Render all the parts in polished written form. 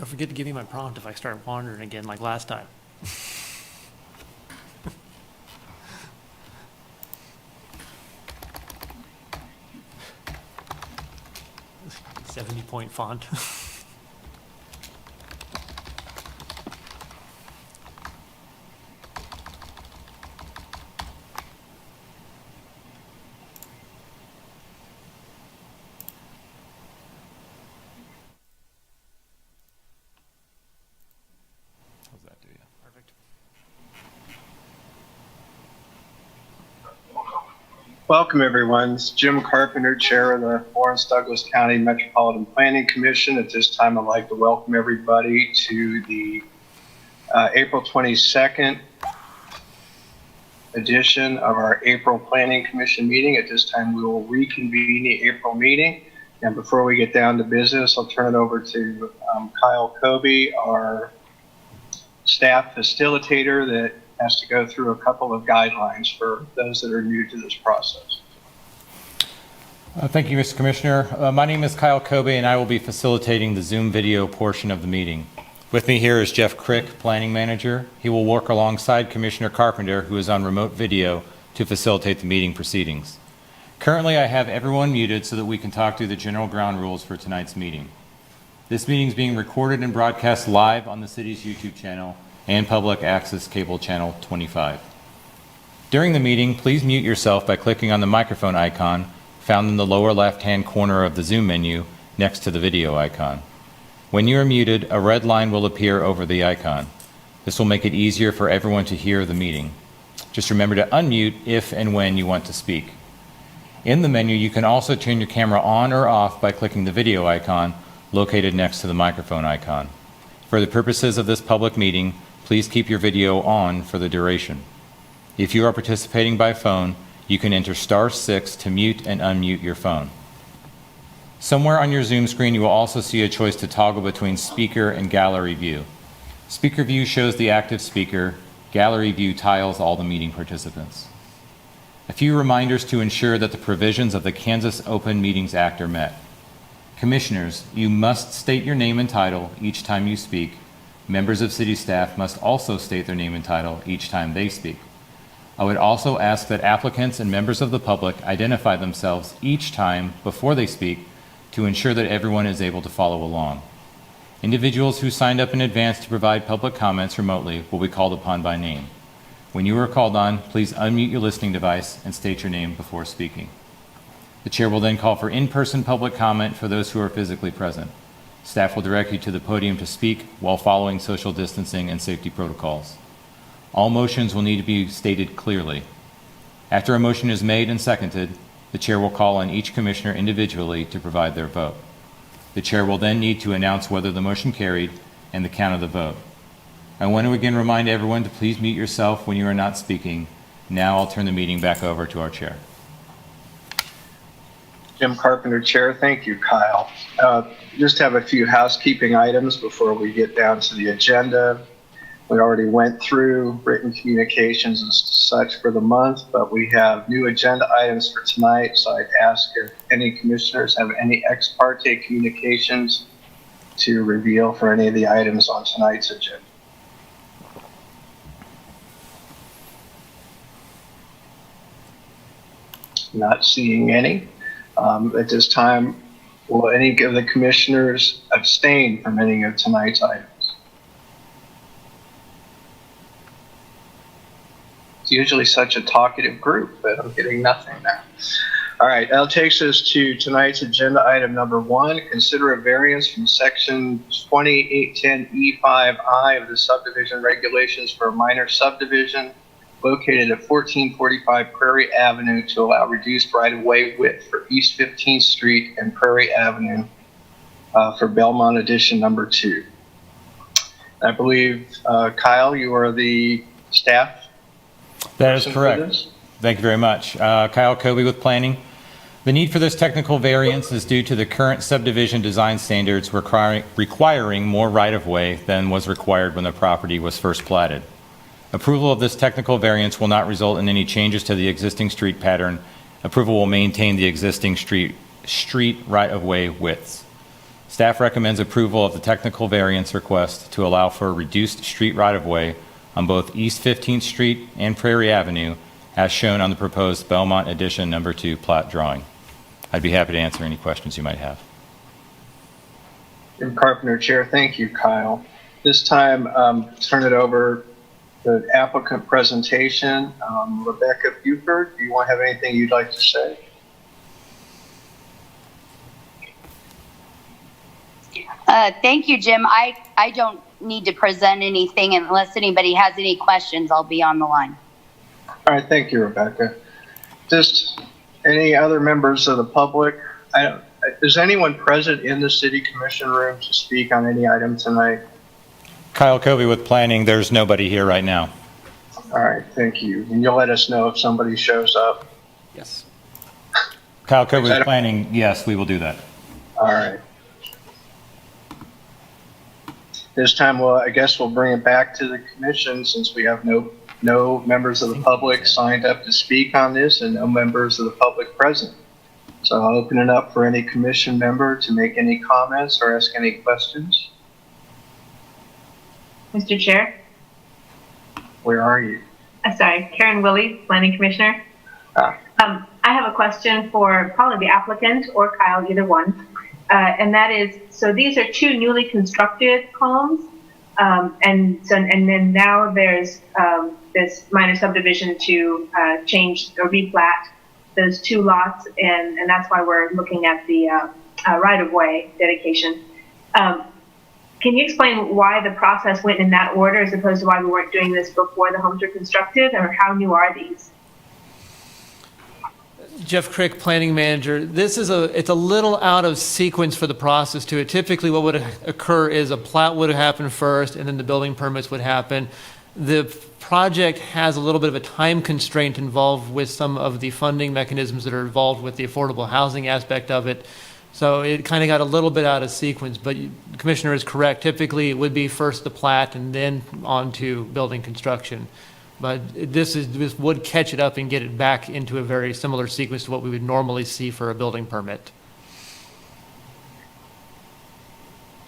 Don't forget to give me my prompt if I start wandering again like last time. 70-point font. How's that do you? Perfect. Welcome, everyone. It's Jim Carpenter, Chair of the Lawrence Douglas County Metropolitan Planning Commission. At this time, I'd like to welcome everybody to the April 22nd edition of our April Planning Commission meeting. At this time, we will reconvene the April meeting. And before we get down to business, I'll turn it over to Kyle Kobe, our staff facilitator that has to go through a couple of guidelines for those that are new to this process. Thank you, Mr. Commissioner. My name is Kyle Kobe, and I will be facilitating the Zoom video portion of the meeting. With me here is Jeff Crick, Planning Manager. He will work alongside Commissioner Carpenter, who is on remote video, to facilitate the meeting proceedings. Currently, I have everyone muted so that we can talk through the general ground rules for tonight's meeting. This meeting is being recorded and broadcast live on the city's YouTube channel and public access cable channel 25. During the meeting, please mute yourself by clicking on the microphone icon found in the lower left-hand corner of the Zoom menu next to the video icon. When you are muted, a red line will appear over the icon. This will make it easier for everyone to hear the meeting. Just remember to unmute if and when you want to speak. In the menu, you can also turn your camera on or off by clicking the video icon located next to the microphone icon. For the purposes of this public meeting, please keep your video on for the duration. If you are participating by phone, you can enter *6 to mute and unmute your phone. Somewhere on your Zoom screen, you will also see a choice to toggle between speaker and gallery view. Speaker view shows the active speaker. Gallery view tiles all the meeting participants. A few reminders to ensure that the provisions of the Kansas Open Meetings Act are met. Commissioners, you must state your name and title each time you speak. Members of city staff must also state their name and title each time they speak. I would also ask that applicants and members of the public identify themselves each time before they speak to ensure that everyone is able to follow along. Individuals who signed up in advance to provide public comments remotely will be called upon by name. When you are called on, please unmute your listening device and state your name before speaking. The chair will then call for in-person public comment for those who are physically present. Staff will direct you to the podium to speak while following social distancing and safety protocols. All motions will need to be stated clearly. After a motion is made and seconded, the chair will call on each commissioner individually to provide their vote. The chair will then need to announce whether the motion carried and the count of the vote. I want to again remind everyone to please mute yourself when you are not speaking. Now I'll turn the meeting back over to our chair. Jim Carpenter, Chair. Thank you, Kyle. Just have a few housekeeping items before we get down to the agenda. We already went through written communications and such for the month, but we have new agenda items for tonight. So I'd ask if any commissioners have any ex parte communications to reveal for any of the items on tonight's agenda. Not seeing any. At this time, will any of the commissioners abstain from any of tonight's items? It's usually such a talkative group, but I'm getting nothing now. All right, that takes us to tonight's agenda item number 1. Consider a variance from section 2810E5I of the Subdivision Regulations for a minor subdivision located at 1445 Prairie Avenue to allow reduced right-of-way width for East 15th Street and Prairie Avenue for Belmont Edition number 2. I believe, Kyle, you are the staff. That is correct. Thank you very much. Kyle Kobe with Planning. The need for this technical variance is due to the current subdivision design standards requiring more right-of-way than was required when the property was first platted. Approval of this technical variance will not result in any changes to the existing street pattern. Approval will maintain the existing street right-of-way widths. Staff recommends approval of the technical variance request to allow for a reduced street right-of-way on both East 15th Street and Prairie Avenue, as shown on the proposed Belmont Addition Number 2 plat drawing. I'd be happy to answer any questions you might have. Jim Carpenter, Chair. Thank you, Kyle. This time, turn it over to the applicant presentation. Rebecca Buford, do you want to have anything you'd like to say? Thank you, Jim. I don't need to present anything unless anybody has any questions. I'll be on the line. All right, thank you, Rebecca. Just any other members of the public? Is anyone present in the city commission room to speak on any item tonight? Kyle Covey with Planning. There's nobody here right now. All right, thank you. And you'll let us know if somebody shows up. Yes. Kyle Covey with Planning. Yes, we will do that. All right. This time, I guess we'll bring it back to the commission since we have no members of the public signed up to speak on this and no members of the public present. So I'll open it up for any commission member to make any comments or ask any questions. Mr. Chair. Where are you? Sorry, Karen Willie, Planning Commissioner. Ah. I have a question for probably the applicant or Kyle, either one. And that is, so these are two newly constructed homes. And then now there's this minor subdivision to change or replat those two lots. And that's why we're looking at the right-of-way dedication. Can you explain why the process went in that order as opposed to why we weren't doing this before the homes were constructed, or how new are these? Jeff Crick, Planning Manager. It's a little out of sequence for the process to it. Typically what would occur is a plat would happen first and then the building permits would happen. The project has a little bit of a time constraint involved with some of the funding mechanisms that are involved with the affordable housing aspect of it. So it kind of got a little bit out of sequence, but the Commissioner is correct. Typically it would be first the plat and then on to building construction. But this would catch it up and get it back into a very similar sequence to what we would normally see for a building permit.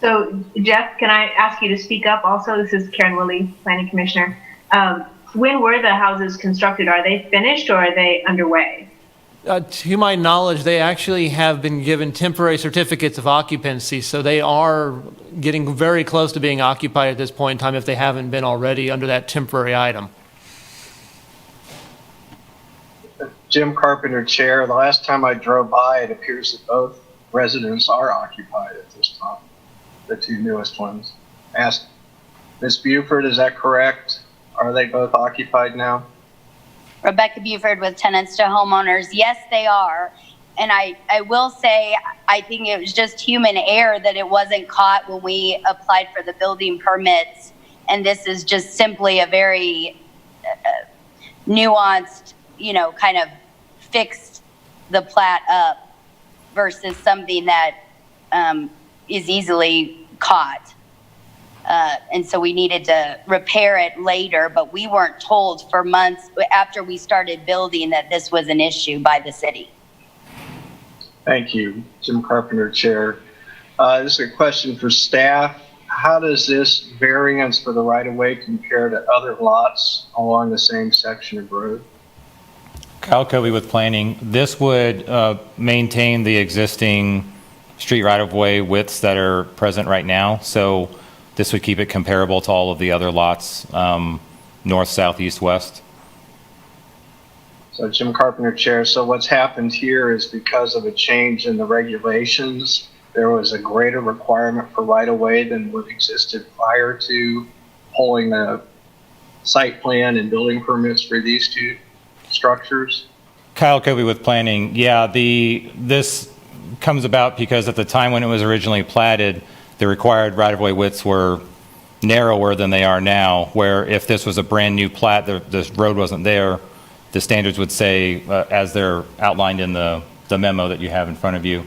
So, Jeff, can I ask you to speak up also? This is Karen Willie, Planning Commissioner. When were the houses constructed? Are they finished or are they underway? To my knowledge, they actually have been given temporary certificates of occupancy, so they are getting very close to being occupied at this point in time if they haven't been already under that temporary item. Jim Carpenter, Chair. The last time I drove by, it appears that both residents are occupied at this time, the two newest ones. Ask Ms. Buford, is that correct? Are they both occupied now? Rebecca Buford with Tenants to Homeowners. Yes, they are. And I will say, I think it was just human error that it wasn't caught when we applied for the building permits. And this is just simply a very nuanced, kind of fixed the plat up versus something that is easily caught. And so we needed to repair it later, but we weren't told for months after we started building that this was an issue by the city. Thank you, Jim Carpenter, Chair. This is a question for staff. How does this variance for the right-of-way compare to other lots along the same section of road? Kyle Covey with Planning. This would maintain the existing street right-of-way widths that are present right now. So this would keep it comparable to all of the other lots, north, south, east, west. So Jim Carpenter, Chair. So what's happened here is because of a change in the regulations, there was a greater requirement for right-of-way than what existed prior to pulling the site plan and building permits for these two structures. Kyle Covey with Planning. Yeah, this comes about because at the time when it was originally platted, the required right-of-way widths were narrower than they are now, where if this was a brand new plat, the road wasn't there, the standards would say, as they're outlined in the memo that you have in front of you,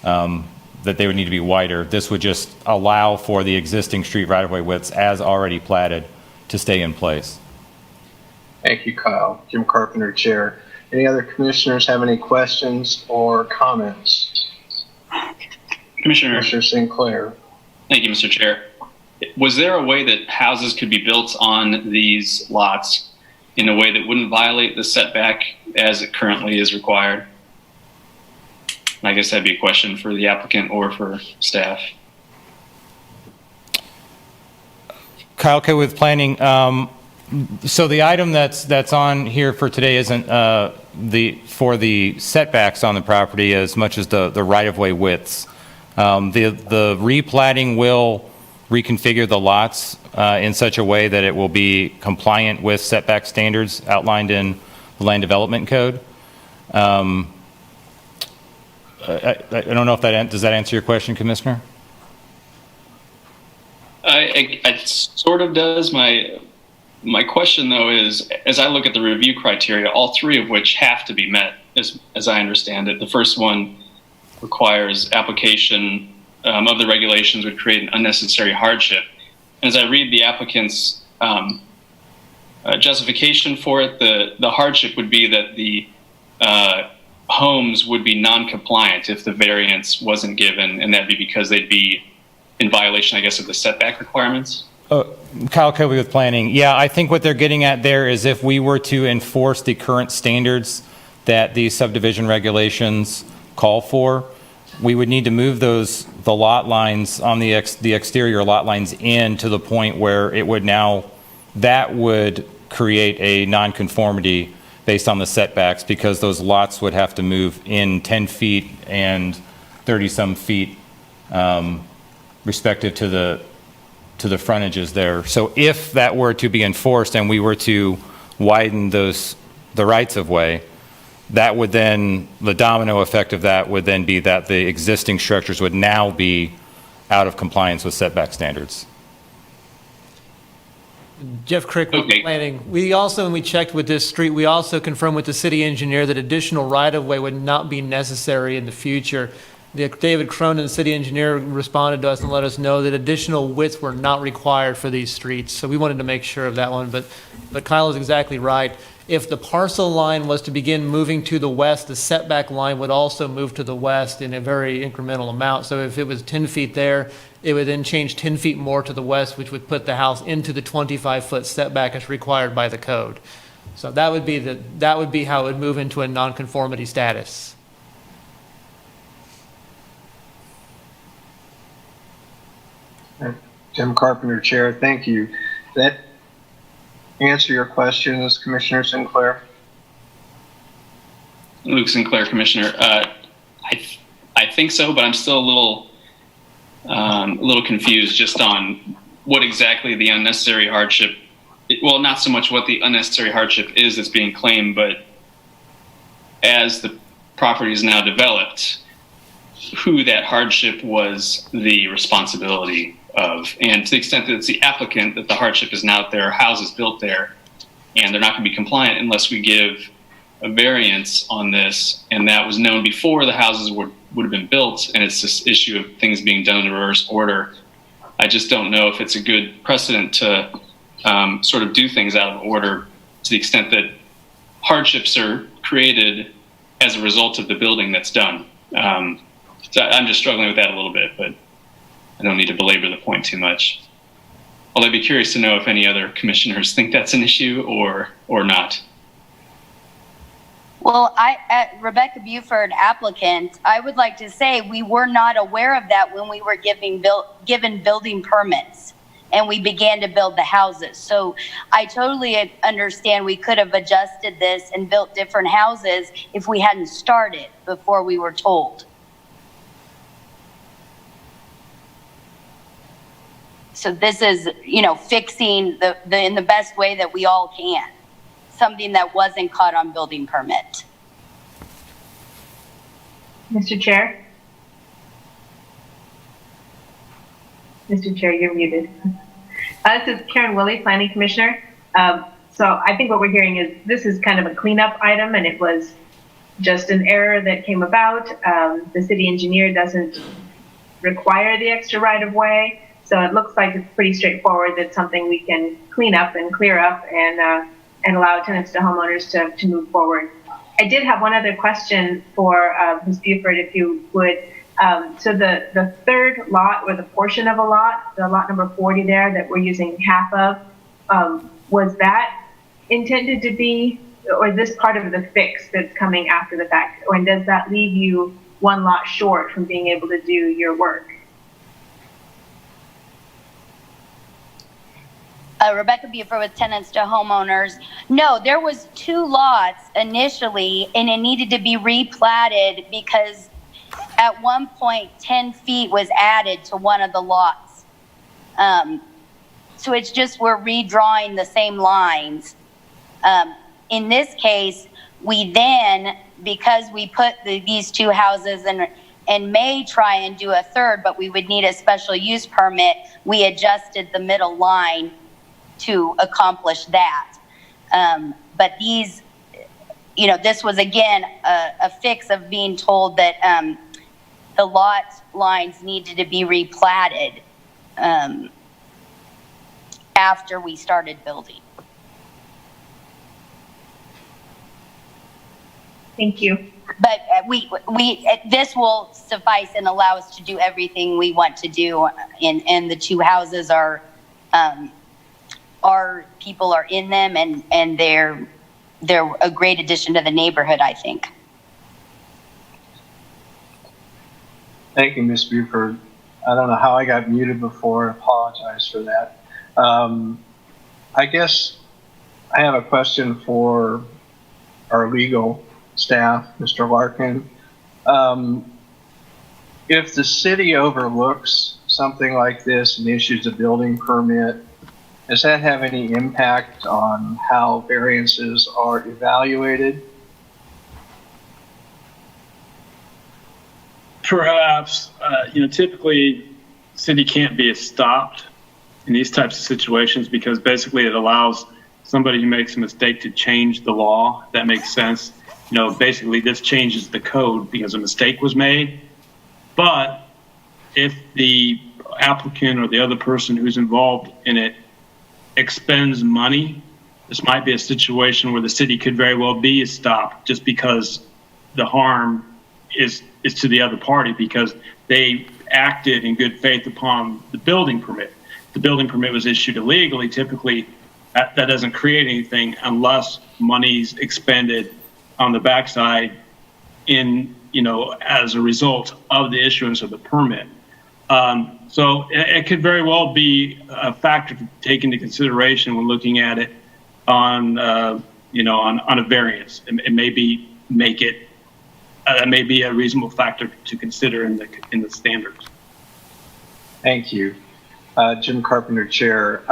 that they would need to be wider. This would just allow for the existing street right-of-way widths as already platted to stay in place. Thank you, Kyle. Jim Carpenter, Chair. Any other commissioners have any questions or comments? Commissioner, Commissioner Sinclair. thank you, Mr. Chair. Was there a way that houses could be built on these lots in a way that wouldn't violate the setback as it currently is required? And I guess that'd be a question for the applicant or for staff. Kyle K. with planning. So the item that's on here for today isn't for the setbacks on the property as much as the right-of-way widths. The replatting will reconfigure the lots in such a way that it will be compliant with setback standards outlined in the Land Development Code. I don't know if does that answer your question, Commissioner? It sort of does. My question, though, is as I look at the review criteria, all three of which have to be met, as I understand it. The first one requires application of the regulations would create an unnecessary hardship. And as I read the applicant's justification for it, the hardship would be that the homes would be non-compliant if the variance wasn't given, and that'd be because they'd be in violation, I guess, of the setback requirements. Kyle Kobe with planning. Yeah, I think what they're getting at there is if we were to enforce the current standards that the subdivision regulations call for, we would need to move the lot lines on the exterior lot lines in to the point where it would that would create a nonconformity based on the setbacks, because those lots would have to move in 10 feet and 30 some feet respective to the frontages there. So if that were to be enforced and we were to widen the rights of way, that would then, the domino effect of that would then be that the existing structures would now be out of compliance with setback standards. Jeff Crick with Okay. planning. We also, when we checked with this street, we also confirmed with the city engineer that additional right-of-way would not be necessary in the future. David Cronin, the city engineer, responded to us and let us know that additional widths were not required for these streets. So we wanted to make sure of that one. But Kyle is exactly right. If the parcel line was to begin moving to the west, the setback line would also move to the west in a very incremental amount. So if it was 10 feet there, it would then change 10 feet more to the west, which would put the house into the 25-foot setback as required by the code. So that would be how it would move into a nonconformity status. Tim Carpenter, Chair, thank you. That answer your questions, Commissioner Sinclair? Luke Sinclair, Commissioner. I think so, but I'm still a little confused just on what exactly the unnecessary hardship. Well, not so much what the unnecessary hardship is that's being claimed, but as the property is now developed, who that hardship was the responsibility of, and to the extent that it's the applicant that the hardship is now that there are houses built there and they're not going to be compliant unless we give a variance on this, and that was known before the houses would have been built, and it's this issue of things being done in reverse order. I just don't know if it's a good precedent to sort of do things out of order to the extent that hardships are created as a result of the building that's done. So I'm just struggling with that a little bit, but I don't need to belabor the point too much. Although I'd be curious to know if any other commissioners think that's an issue or not. Well, Rebecca Buford, applicant, I would like to say we were not aware of that when we were given building permits and we began to build the houses. So I totally understand we could have adjusted this and built different houses if we hadn't started before we were told. So this is, fixing in the best way that we all can. Something that wasn't caught on building permit. Mr. Chair? Mr. Chair, you're muted. This is Karen Willie, Planning Commissioner. So I think what we're hearing is this is kind of a cleanup item, and it was just an error that came about. The city engineer doesn't require the extra right-of-way, so it looks like it's pretty straightforward. That's something we can clean up and clear up and allow tenants to homeowners to move forward. I did have one other question for Ms. Buford, if you would. So the third lot, or the portion of a lot, the lot number 40 there that we're using half of, was that intended to be, or is this part of the fix that's coming after the fact? Or does that leave you one lot short from being able to do your work? Rebecca Buford with Tenants to Homeowners. No, there was 2 lots initially, and it needed to be replatted because at one point 10 feet was added to one of the lots. So it's just we're redrawing the same lines. In this case, we then, because we put these 2 houses and may try and do a third, but we would need a special use permit, we adjusted the middle line to accomplish that. But these, this was again a fix of being told that the lot lines needed to be replatted after we started building. Thank you. But this will suffice and allow us to do everything we want to do, and the 2 houses are, our people are in them, and they're a great addition to the neighborhood, I think. Thank you, Ms. Buford. I don't know how I got muted before. I apologize for that. I guess I have a question for our legal staff, Mr. Larkin. If the city overlooks something like this and issues a building permit, does that have any impact on how variances are evaluated? Perhaps, typically city can't be stopped in these types of situations because basically it allows somebody who makes a mistake to change the law. If that makes sense. Basically this changes the code because a mistake was made. But if the applicant or the other person who's involved in it expends money, this might be a situation where the city could very well be stopped just because the harm is to the other party because they acted in good faith upon the building permit. The building permit was issued illegally. Typically, that doesn't create anything unless money's expended on the backside as a result of the issuance of the permit. So it could very well be a factor to take into consideration when looking at it on a variance. It may be a reasonable factor to consider in the standards. Thank you. Jim Carpenter, Chair.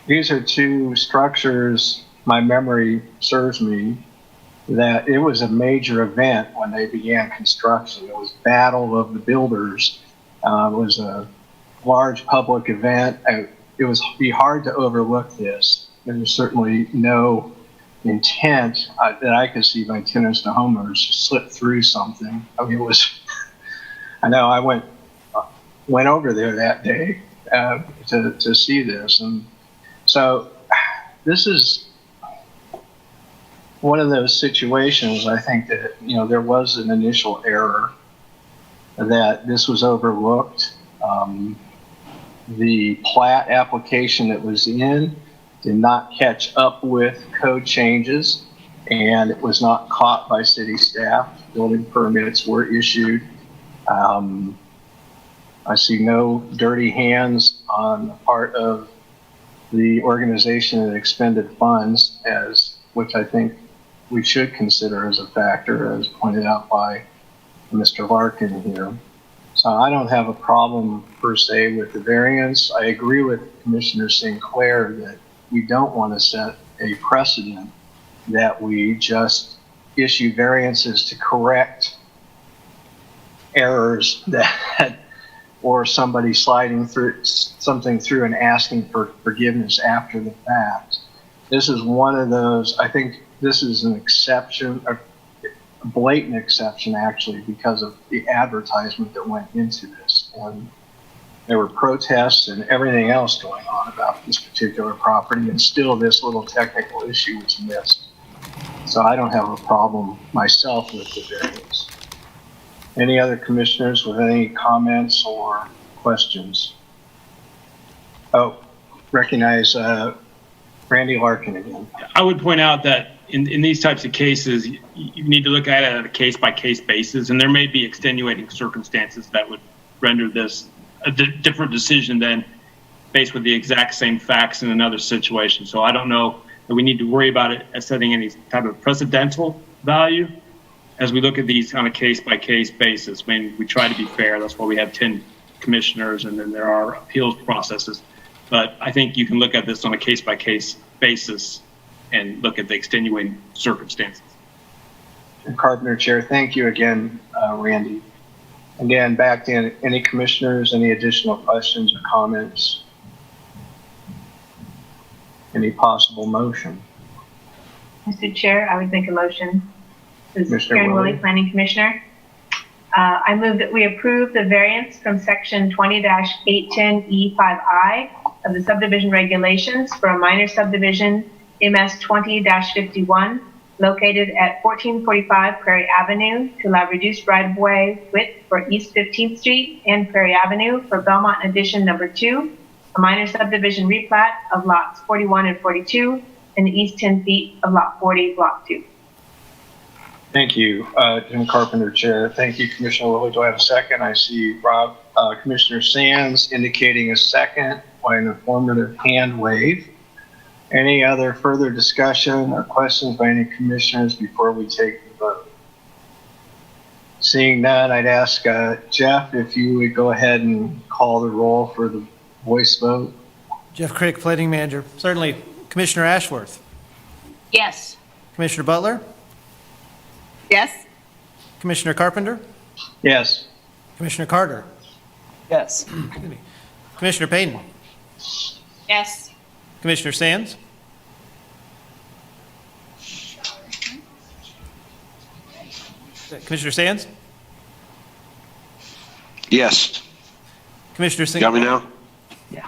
These are 2 structures, my memory serves me, that it was a major event when they began construction. It was Battle of the Builders. It was a large public event. It was be hard to overlook this. There's certainly no intent that I could see by tenants to homeowners to slip through something. I mean, I know I went over there that day to see this. And so this is one of those situations, I think that, there was an initial error that this was overlooked. The plat application that was in did not catch up with code changes, and it was not caught by city staff. Building permits were issued. I see no dirty hands on the part of the organization that expended funds, which I think we should consider as a factor, as pointed out by Mr. Larkin here. So I don't have a problem per se with the variance. I agree with Commissioner St. Clair that we don't want to set a precedent that we just issue variances to correct errors or somebody sliding through something through and asking for forgiveness after the fact. This is one of those, I think this is an exception, a blatant exception actually, because of the advertisement that went into this. And there were protests and everything else going on about this particular property, and still this little technical issue was missed. So I don't have a problem myself with the variance. Any other commissioners with any comments or questions? Oh, recognize Randy Larkin again. I would point out that in these types of cases, you need to look at it on a case-by-case basis, and there may be extenuating circumstances that would render this a different decision than faced with the exact same facts in another situation. So I don't know that we need to worry about it as setting any type of precedental value as we look at these on a case-by-case basis. I mean, we try to be fair. That's why we have 10 commissioners, and then there are appeals processes. But I think you can look at this on a case-by-case basis and look at the extenuating circumstances. And Carpenter Chair, thank you again, Randy. Again, back to any commissioners, any additional questions or comments? Any possible motion? Mr. Chair, I would make a motion. This is Commissioner Karen Willie. Willie, Planning Commissioner. I move that we approve the variance from section 20-810E5I of the Subdivision Regulations for a minor subdivision MS 20-51 located at 1445 Prairie Avenue to allow reduced right-of-way width for East 15th Street and Prairie Avenue for Belmont Addition Number 2, a minor subdivision replat of lots 41 and 42 in the east 10 feet of lot 40, block 2. Thank you, Jim Carpenter Chair. Thank you, Commissioner Willie. Do I have a second? I see Commissioner Sands indicating a second by an affirmative hand wave. Any other further discussion or questions by any commissioners before we take the vote? Seeing none, I'd ask Jeff if you would go ahead and call the roll for the voice vote. Jeff Crick, Planning Manager. Certainly. Commissioner Ashworth. Yes. Commissioner Butler. Yes. Commissioner Carpenter. Yes. Commissioner Carter. Yes. Commissioner Payton. Yes. Commissioner Sands. Commissioner Sands. Yes. Commissioner Singh. Got me now? Yeah.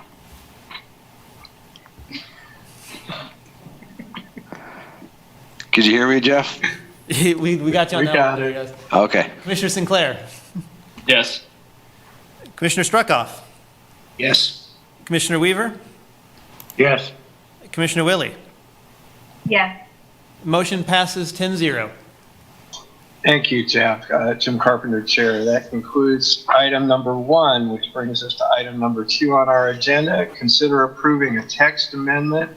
Could you hear me, Jeff? we got you on We that got one. it. Yes. Okay. Commissioner Sinclair. Yes. Commissioner Struckoff. Yes. Commissioner Weaver. Yes. Commissioner Willie. Yes. Motion passes 10-0. Thank you, Jeff. Jim Carpenter Chair. That concludes item number 1, which brings us to item number 2 on our agenda. Consider approving a text amendment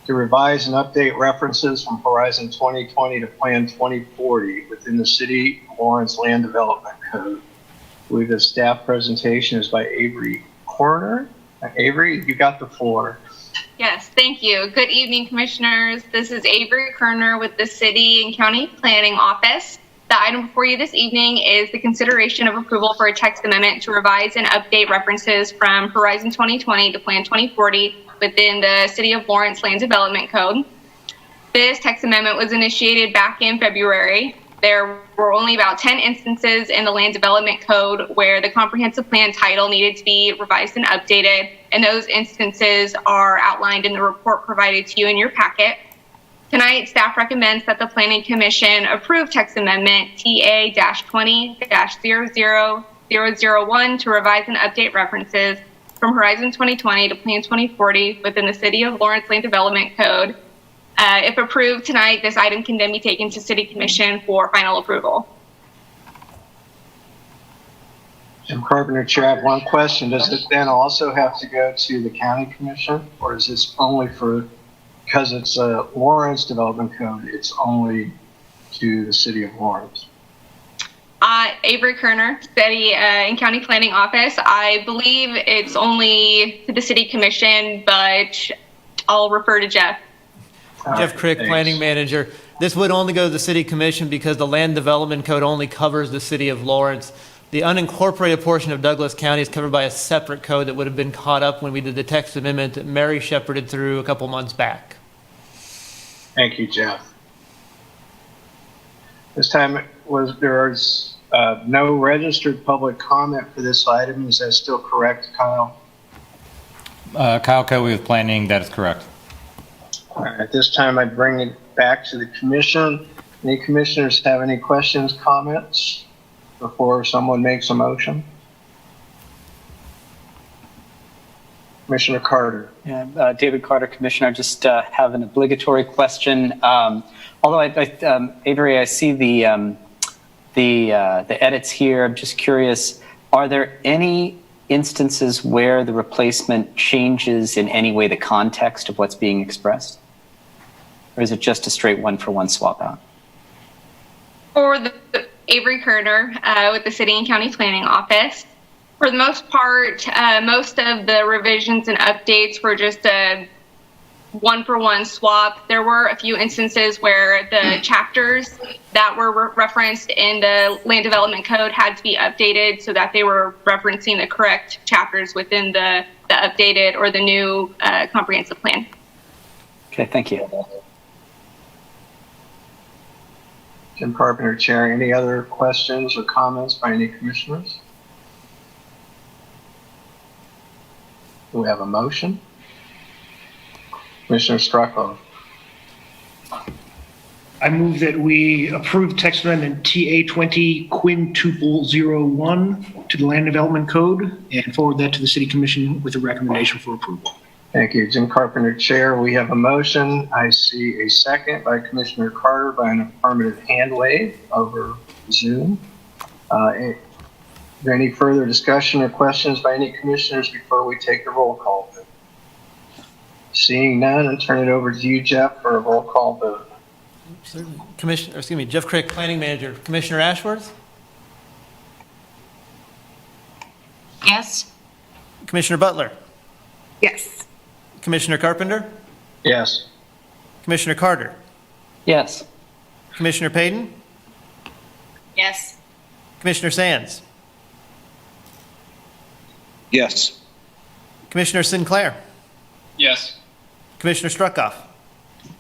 to revise and update references from Horizon 2020 to Plan 2040 within the City of Lawrence Land Development Code. I believe the staff presentation is by Avery Corner. Avery, you got the floor. Yes, thank you. Good evening, Commissioners. This is Avery Kerner with the City and County Planning Office. The item before you this evening is the consideration of approval for a text amendment to revise and update references from Horizon 2020 to Plan 2040 within the City of Lawrence Land Development Code. This text amendment was initiated back in February. There were only about 10 instances in the Land Development Code where the comprehensive plan title needed to be revised and updated, and those instances are outlined in the report provided to you in your packet. Tonight, staff recommends that the Planning Commission approve text amendment TA-20-00001 to revise and update references from Horizon 2020 to Plan 2040 within the City of Lawrence Land Development Code. If approved tonight, this item can then be taken to City Commission for final approval. Jim Carpenter Chair, I have one question. Does it then also have to go to the County Commission, or is this only for, because it's a Lawrence Development Code, it's only to the City of Lawrence? Avery Kerner, City and County Planning Office. I believe it's only to the City Commission, but I'll refer to Jeff. Jeff Crick, Thanks. Planning Manager. This would only go to the City Commission because the Land Development Code only covers the City of Lawrence. The unincorporated portion of Douglas County is covered by a separate code that would have been caught up when we did the text amendment that Mary shepherded through a couple months back. Thank you, Jeff. This time there's no registered public comment for this item. Is that still correct, Kyle? Kyle Coby with Planning, that is correct. All right, at this time, I'd bring it back to the commission. Any commissioners have any questions, comments? before someone makes a motion? Commissioner Carter. Yeah, David Carter, Commissioner. I just have an obligatory question. Although Avery, I see the edits here. I'm just curious, are there any instances where the replacement changes in any way the context of what's being expressed? Or is it just a straight one-for-one swap out? For the Avery Kerner with the City and County Planning Office. For the most part, most of the revisions and updates were just a one-for-one swap. There were a few instances where the chapters that were referenced in the Land Development Code had to be updated so that they were referencing the correct chapters within the updated or the new comprehensive plan. Okay, thank you. Jim Carpenter, Chair. Any other questions or comments by any commissioners? Do we have a motion? Commissioner Struckle. I move that we approve text amendment TA 20 quintuple 01 to the Land Development Code and forward that to the City Commission with a recommendation for approval. Thank you, Jim Carpenter, Chair. We have a motion. I see a second by Commissioner Carter by an affirmative hand wave over Zoom. Is there any further discussion or questions by any commissioners before we take the roll call vote? Seeing none, I'll turn it over to you, Jeff, for a roll call vote. Jeff Crick, Planning Manager. Commissioner Ashworth? Yes. Commissioner Butler? Yes. Commissioner Carpenter? Yes. Commissioner Carter? Yes. Commissioner Payton? Yes. Commissioner Sands? Yes. Commissioner Sinclair? Yes. Commissioner Struckoff?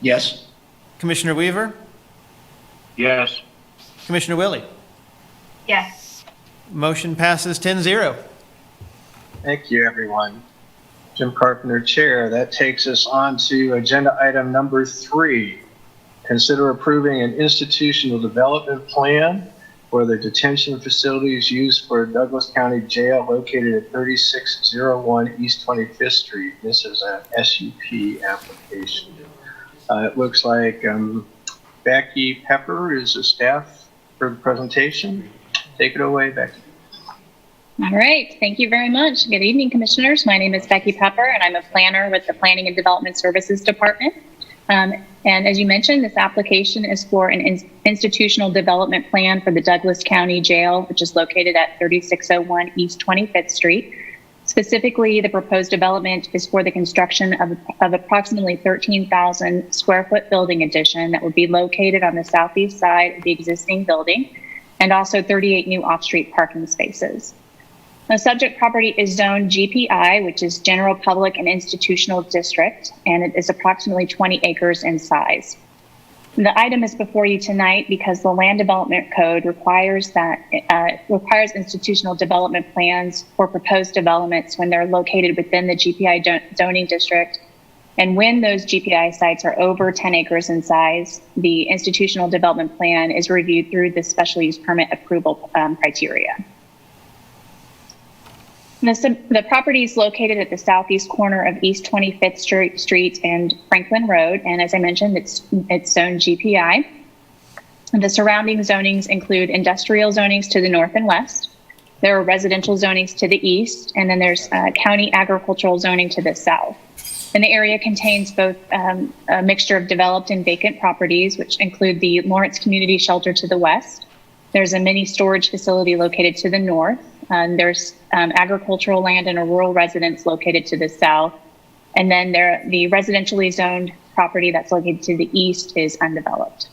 Yes. Commissioner Weaver? Yes. Commissioner Willie? Yes. Motion passes 10-0. Thank you, everyone. Jim Carpenter, Chair. That takes us on to agenda item number 3. Consider approving an institutional development plan for the detention facilities used for Douglas County Jail located at 3601 East 25th Street. This is a SUP application. It looks like Becky Pepper is a staff for the presentation. Take it away, Becky. All right. Thank you very much. Good evening, Commissioners. My name is Becky Pepper, and I'm a planner with the Planning and Development Services Department. And as you mentioned, this application is for an institutional development plan for the Douglas County Jail, which is located at 3601 East 25th Street. Specifically, the proposed development is for the construction of approximately 13,000 square foot building addition that would be located on the southeast side of the existing building, and also 38 new off-street parking spaces. The subject property is zoned GPI, which is General Public and Institutional District, and it is approximately 20 acres in size. The item is before you tonight because the Land Development Code requires institutional development plans for proposed developments when they're located within the GPI zoning district. And when those GPI sites are over 10 acres in size, the institutional development plan is reviewed through the special use permit approval criteria. The property is located at the southeast corner of East 25th Street and Franklin Road, and as I mentioned, it's zoned GPI. The surrounding zonings include industrial zonings to the north and west. There are residential zonings to the east, and then there's county agricultural zoning to the south. And the area contains both a mixture of developed and vacant properties, which include the Lawrence Community Shelter to the west. There's a mini storage facility located to the north. There's agricultural land and a rural residence located to the south. And then the residentially zoned property that's located to the east is undeveloped.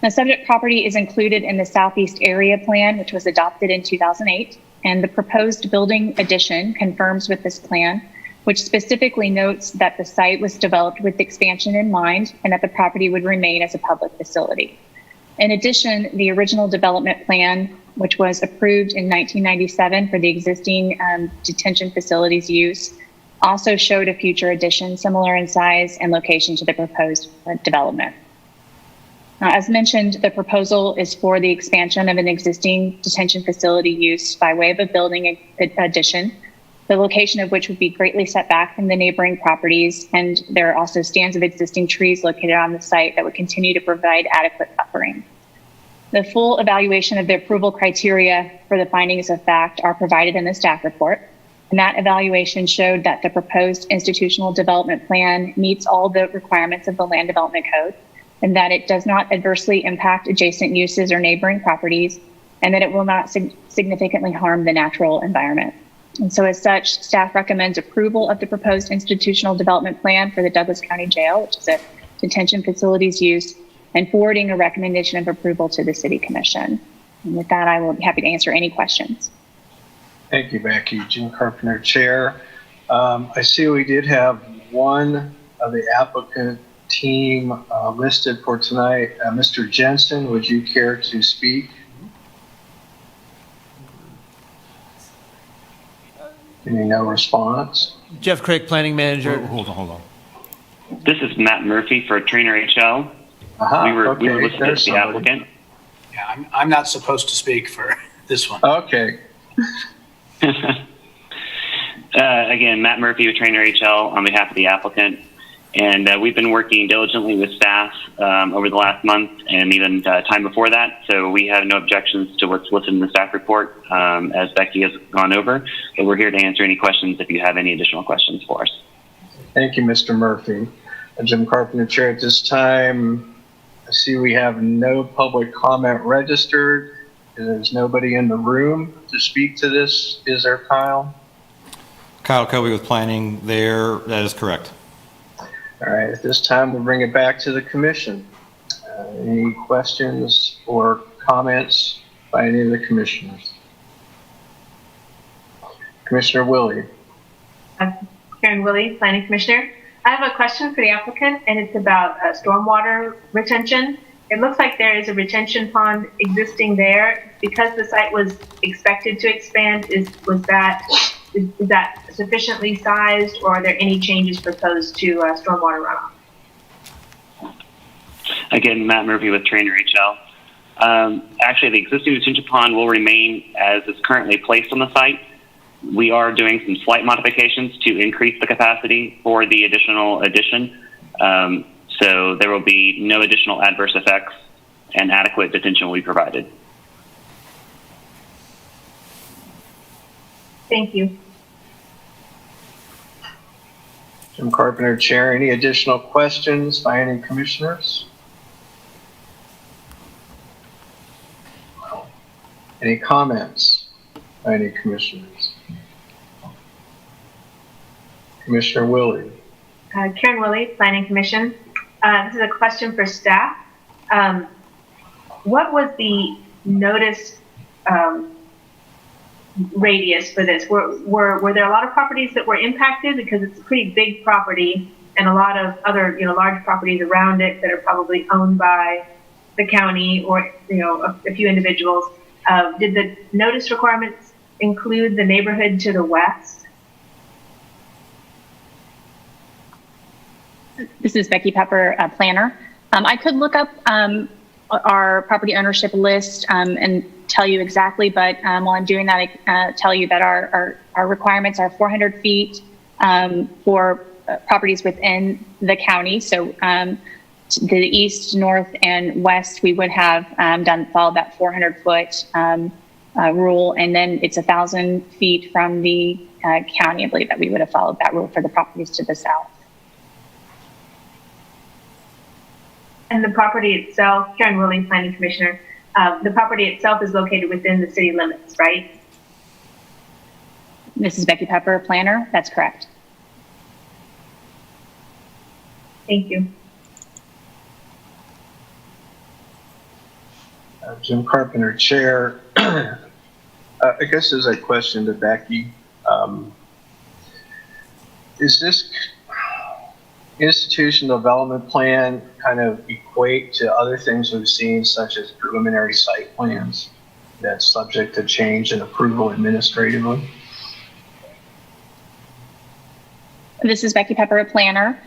The subject property is included in the Southeast Area Plan, which was adopted in 2008. And the proposed building addition confirms with this plan, which specifically notes that the site was developed with expansion in mind and that the property would remain as a public facility. In addition, the original development plan, which was approved in 1997 for the existing detention facilities use, also showed a future addition similar in size and location to the proposed development. As mentioned, the proposal is for the expansion of an existing detention facility use by way of a building addition, the location of which would be greatly set back from the neighboring properties, and there are also stands of existing trees located on the site that would continue to provide adequate buffering. The full evaluation of the approval criteria for the findings of fact are provided in the staff report, and that evaluation showed that the proposed institutional development plan meets all the requirements of the Land Development Code, and that it does not adversely impact adjacent uses or neighboring properties, and that it will not significantly harm the natural environment. And so as such, staff recommends approval of the proposed institutional development plan for the Douglas County Jail, which is a detention facilities use, and forwarding a recommendation of approval to the City Commission. And with that, I will be happy to answer any questions. Thank you, Becky. Jim Carpenter, Chair. I see we did have one of the applicant team listed for tonight. Mr. Jensen, would you care to speak? No response. Jeff Crick, Planning Manager. Hold on. This is Matt Murphy for Trainer HL. We were listed as the applicant. Yeah, I'm not supposed to speak for this one. Okay. Again, Matt Murphy with Trainer HL on behalf of the applicant. And we've been working diligently with staff over the last month and even time before that. So we have no objections to what's listed in the staff report as Becky has gone over. But we're here to answer any questions if you have any additional questions for us. Thank you, Mr. Murphy. Jim Carpenter, Chair. At this time, I see we have no public comment registered. There's nobody in the room to speak to this. Is there, Kyle? Kyle Kobe with Planning there. That is correct. All right, at this time, we'll bring it back to the commission. Any questions or comments by any of the commissioners? Commissioner Willie. Karen Willie, Planning Commissioner. I have a question for the applicant, and it's about stormwater retention. It looks like there is a retention pond existing there. Because the site was expected to expand, is that sufficiently sized, or are there any changes proposed to stormwater runoff? Again, Matt Murphy with Trainer HL. Actually, the existing detention pond will remain as is currently placed on the site. We are doing some slight modifications to increase the capacity for the additional addition. So there will be no additional adverse effects, and adequate detention will be provided. Thank you. Jim Carpenter, Chair. Any additional questions by any commissioners? Any comments by any commissioners? Commissioner Willie. Karen Willie, Planning Commission. This is a question for staff. What was the notice radius for this? Were there a lot of properties that were impacted, because it's a pretty big property and a lot of other large properties around it that are probably owned by the county or a few individuals? Did the notice requirements include the neighborhood to the west? This is Becky Pepper, planner. I could look up our property ownership list and tell you exactly, but while I'm doing that, I tell you that our requirements are 400 feet for properties within the county. So to the east, north, and west, we would have followed that 400-foot rule, and then it's 1,000 feet from the county. I believe that we would have followed that rule for the properties to the south. And the property itself, Karen Willie, Planning Commissioner, the property itself is located within the city limits, right? This is Becky Pepper, planner. That's correct. Thank you. Jim Carpenter, Chair. I guess there's a question to Becky. Is this institutional development plan kind of equate to other things we've seen, such as preliminary site plans that's subject to change and approval administratively? This is Becky Pepper, planner.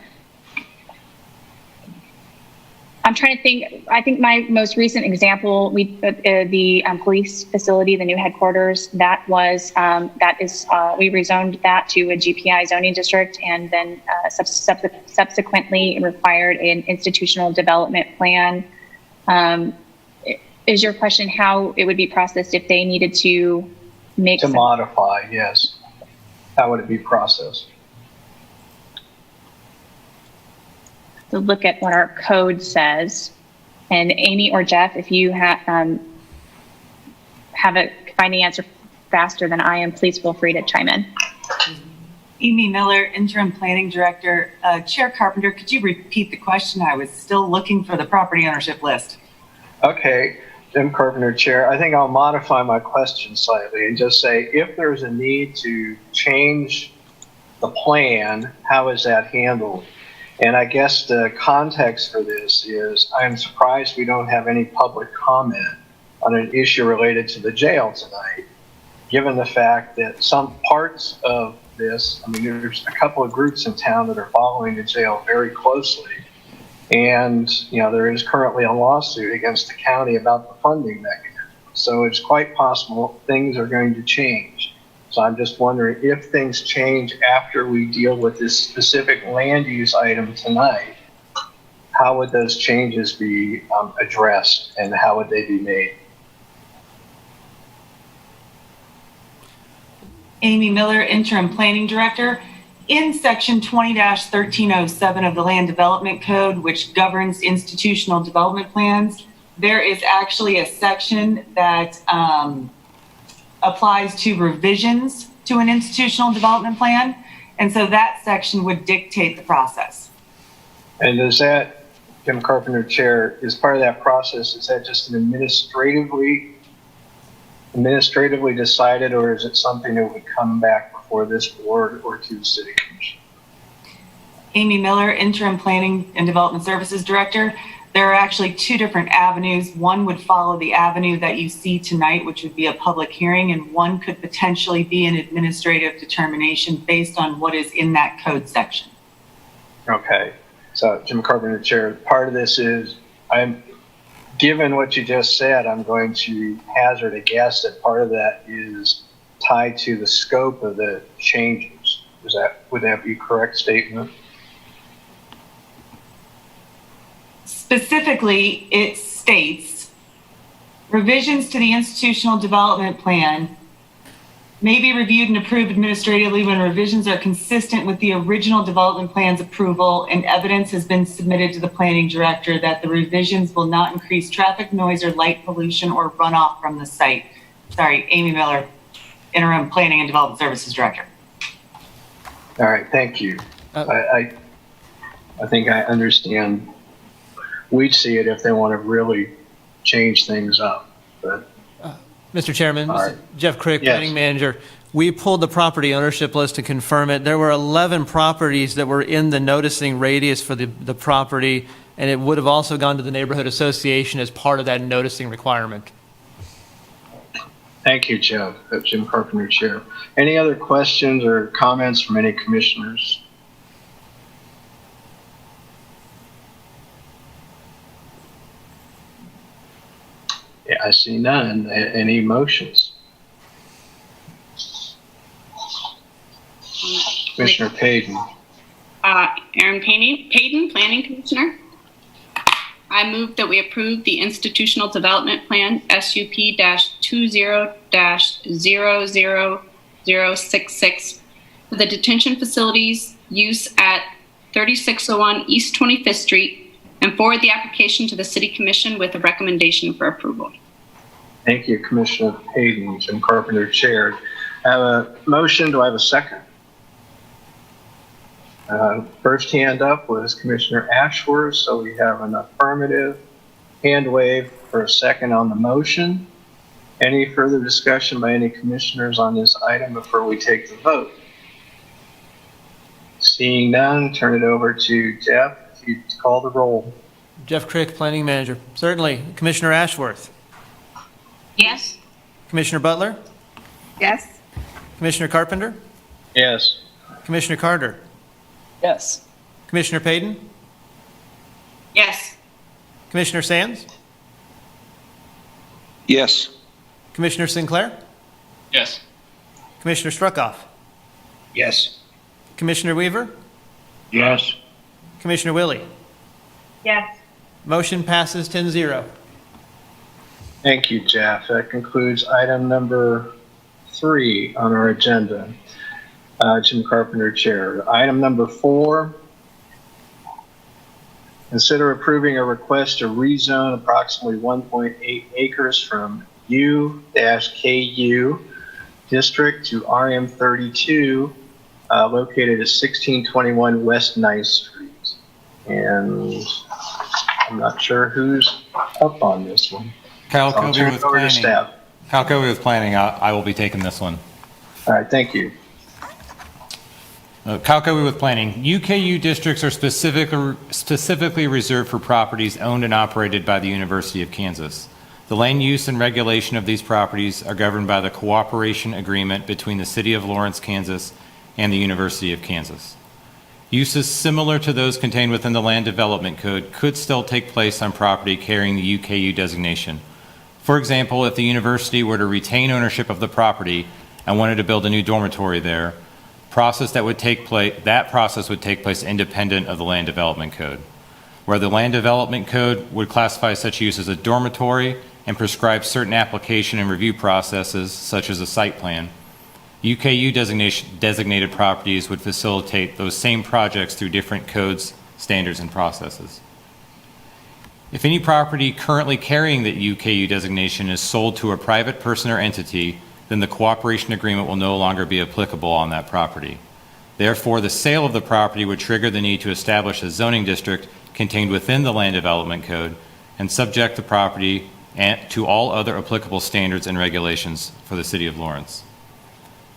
I'm trying to think. I think my most recent example, the police facility, the new headquarters, we rezoned that to a GPI zoning district, and then subsequently required an institutional development plan. Is your question how it would be processed if they needed to make modify? Yes. How would it be processed? To look at what our code says. And Amy or Jeff, if you find the answer faster than I am, please feel free to chime in. Amy Miller, Interim Planning Director. Chair Carpenter, could you repeat the question? I was still looking for the property ownership list. Okay, Jim Carpenter, Chair. I think I'll modify my question slightly and just say, if there's a need to change the plan, how is that handled? And I guess the context for this is I'm surprised we don't have any public comment on an issue related to the jail tonight, given the fact that some parts of this, I mean, there's a couple of groups in town that are following the jail very closely. And, there is currently a lawsuit against the county about the funding mechanism. So it's quite possible things are going to change. So I'm just wondering if things change after we deal with this specific land use item tonight, how would those changes be addressed and how would they be made? Amy Miller, Interim Planning Director. In Section 20-1307 of the Land Development Code, which governs institutional development plans, there is actually a section that applies to revisions to an institutional development plan. And so that section would dictate the process. And is that, Jim Carpenter, Chair, is part of that process, is that just an administratively decided, or is it something that would come back before this board or to the City Commission? Amy Miller, Interim Planning and Development Services Director. There are actually two different avenues. One would follow the avenue that you see tonight, which would be a public hearing, and one could potentially be an administrative determination based on what is in that code section. Okay. So, Jim Carpenter, Chair, part of this is, given what you just said, I'm going to hazard a guess that part of that is tied to the scope of the changes. Would that be a correct statement? Specifically, it states revisions to the institutional development plan may be reviewed and approved administratively when revisions are consistent with the original development plan's approval and evidence has been submitted to the planning director that the revisions will not increase traffic noise or light pollution or runoff from the site. Sorry, Amy Miller, Interim Planning and Development Services Director. All right, thank you. I think I understand. We'd see it if they want to really change things up. But Mr. Chairman, right. Jeff Crick, Yes. Planning Manager. We pulled the property ownership list to confirm it. There were 11 properties that were in the noticing radius for the property, and it would have also gone to the neighborhood association as part of that noticing requirement. Thank you, Jeff. Jim Carpenter, Chair. Any other questions or comments from any commissioners? Yeah, I see none. Any motions? Commissioner Payden. Aaron Payden, Planning Commissioner. I move that we approve the Institutional Development Plan, SUP-20-00066, for the detention facilities use at 3601 East 25th Street, and forward the application to the City Commission with a recommendation for approval. Thank you, Commissioner Payden. Jim Carpenter, Chair. I have a motion. Do I have a second? First hand up was Commissioner Ashworth, so we have an affirmative hand wave for a second on the motion. Any further discussion by any commissioners on this item before we take the vote? Seeing none, turn it over to Jeff. If you call the roll. Jeff Crick, Planning Manager. Certainly. Commissioner Ashworth. Yes. Commissioner Butler. Yes. Commissioner Carpenter. Yes. Commissioner Carter. Yes. Commissioner Payden. Yes. Commissioner Sands? Yes. Commissioner Sinclair? Yes. Commissioner Struckoff? Yes. Commissioner Weaver? Yes. Commissioner Willie? Yes. Motion passes 10-0. Thank you, Jeff. That concludes item number 3 on our agenda. Jim Carpenter, Chair. Item number 4, consider approving a request to rezone approximately 1.8 acres from U-KU district to RM32, located at 1621 West 9th Street. And I'm not sure who's up on this one. Kyle I'll Kobe turn with it over to planning. staff. Kyle Kobe with planning. I will be taking this one. All right, thank you. Kyle Kobe with planning. UKU districts are specifically reserved for properties owned and operated by the University of Kansas. The land use and regulation of these properties are governed by the cooperation agreement between the City of Lawrence, Kansas, and the University of Kansas. Uses similar to those contained within the Land Development Code could still take place on property carrying the UKU designation. For example, if the university were to retain ownership of the property and wanted to build a new dormitory there, that process would take place independent of the Land Development Code. Where the Land Development Code would classify such use as a dormitory and prescribe certain application and review processes, such as a site plan, UKU designated properties would facilitate those same projects through different codes, standards, and processes. If any property currently carrying the UKU designation is sold to a private person or entity, then the cooperation agreement will no longer be applicable on that property. Therefore, the sale of the property would trigger the need to establish a zoning district contained within the Land Development Code and subject the property to all other applicable standards and regulations for the City of Lawrence.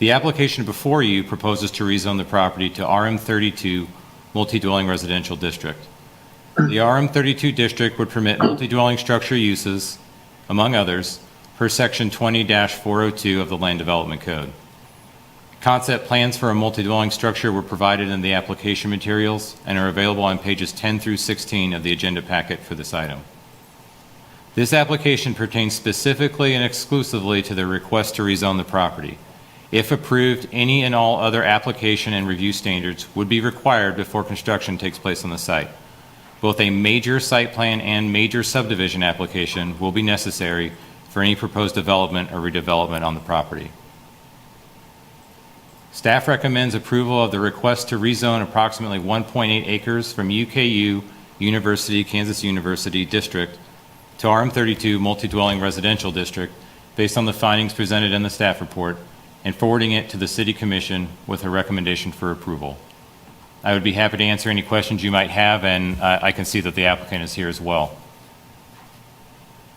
The application before you proposes to rezone the property to RM32 Multi-Dwelling Residential District. The RM32 district would permit multi-dwelling structure uses, among others, per Section 20-402 of the Land Development Code. Concept plans for a multi-dwelling structure were provided in the application materials and are available on pages 10 through 16 of the agenda packet for this item. This application pertains specifically and exclusively to the request to rezone the property. If approved, any and all other application and review standards would be required before construction takes place on the site. Both a major site plan and major subdivision application will be necessary for any proposed development or redevelopment on the property. Staff recommends approval of the request to rezone approximately 1.8 acres from UKU Kansas University District to RM32 Multi-Dwelling Residential District based on the findings presented in the staff report and forwarding it to the City Commission with a recommendation for approval. I would be happy to answer any questions you might have, and I can see that the applicant is here as well.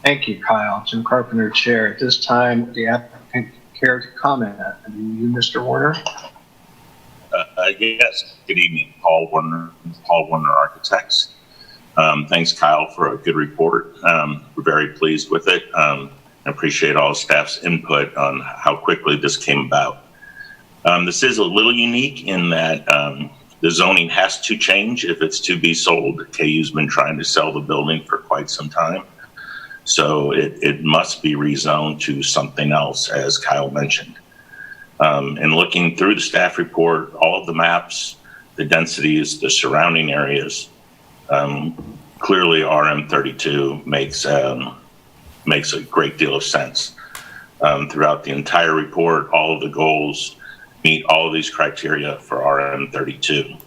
Thank you, Kyle. Jim Carpenter, Chair. At this time, the applicant care to comment? You, Mr. Warner? Yes. Good evening, Paul Warner Architects. Thanks, Kyle, for a good report. We're very pleased with it. I appreciate all staff's input on how quickly this came about. This is a little unique in that the zoning has to change if it's to be sold. KU's been trying to sell the building for quite some time. So it must be rezoned to something else, as Kyle mentioned. And looking through the staff report, all of the maps, the densities, the surrounding areas, clearly RM32 makes a great deal of sense. Throughout the entire report, all of the goals meet all of these criteria for RM32.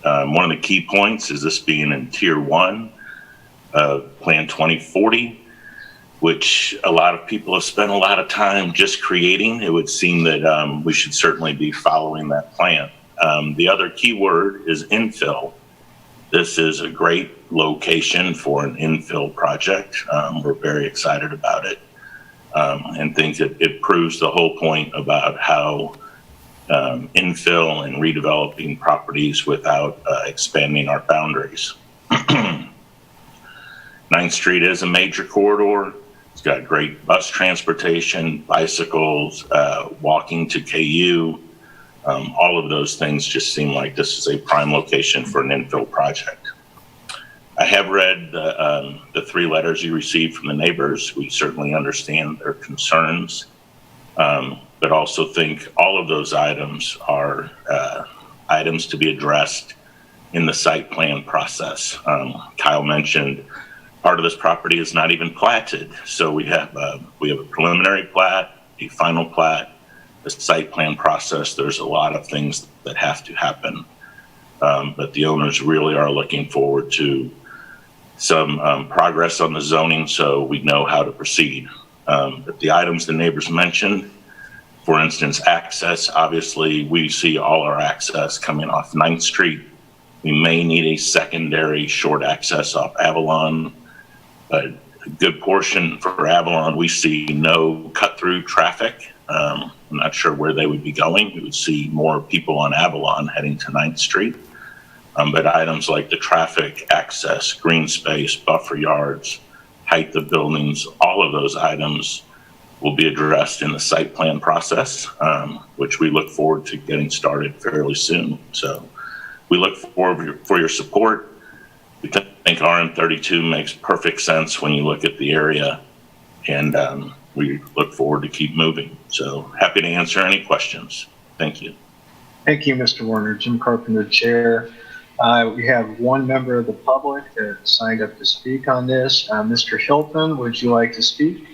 One of the key points is this being in Tier 1 of Plan 2040, which a lot of people have spent a lot of time just creating. It would seem that we should certainly be following that plan. The other key word is infill. This is a great location for an infill project. We're very excited about it and think that it proves the whole point about how infill and redeveloping properties without expanding our boundaries. 9th Street is a major corridor. It's got great bus transportation, bicycles, walking to KU. All of those things just seem like this is a prime location for an infill project. I have read the 3 letters you received from the neighbors. We certainly understand their concerns, but also think all of those items are items to be addressed in the site plan process. Kyle mentioned part of this property is not even platted, so we have a preliminary plat, a final plat, the site plan process. There's a lot of things that have to happen, but the owners really are looking forward to some progress on the zoning so we know how to proceed. But the items the neighbors mentioned, for instance, access, obviously we see all our access coming off 9th Street. We may need a secondary short access off Avalon. A good portion for Avalon, we see no cut-through traffic. I'm not sure where they would be going. We would see more people on Avalon heading to 9th Street. But items like the traffic access, green space, buffer yards, height of buildings, all of those items will be addressed in the site plan process, which we look forward to getting started fairly soon. So we look forward for your support. We think RM32 makes perfect sense when you look at the area, and we look forward to keep moving. So happy to answer any questions. Thank you. Thank you, Mr. Warner. Jim Carpenter, Chair. We have one member of the public that signed up to speak on this. Mr. Hilton, would you like to speak?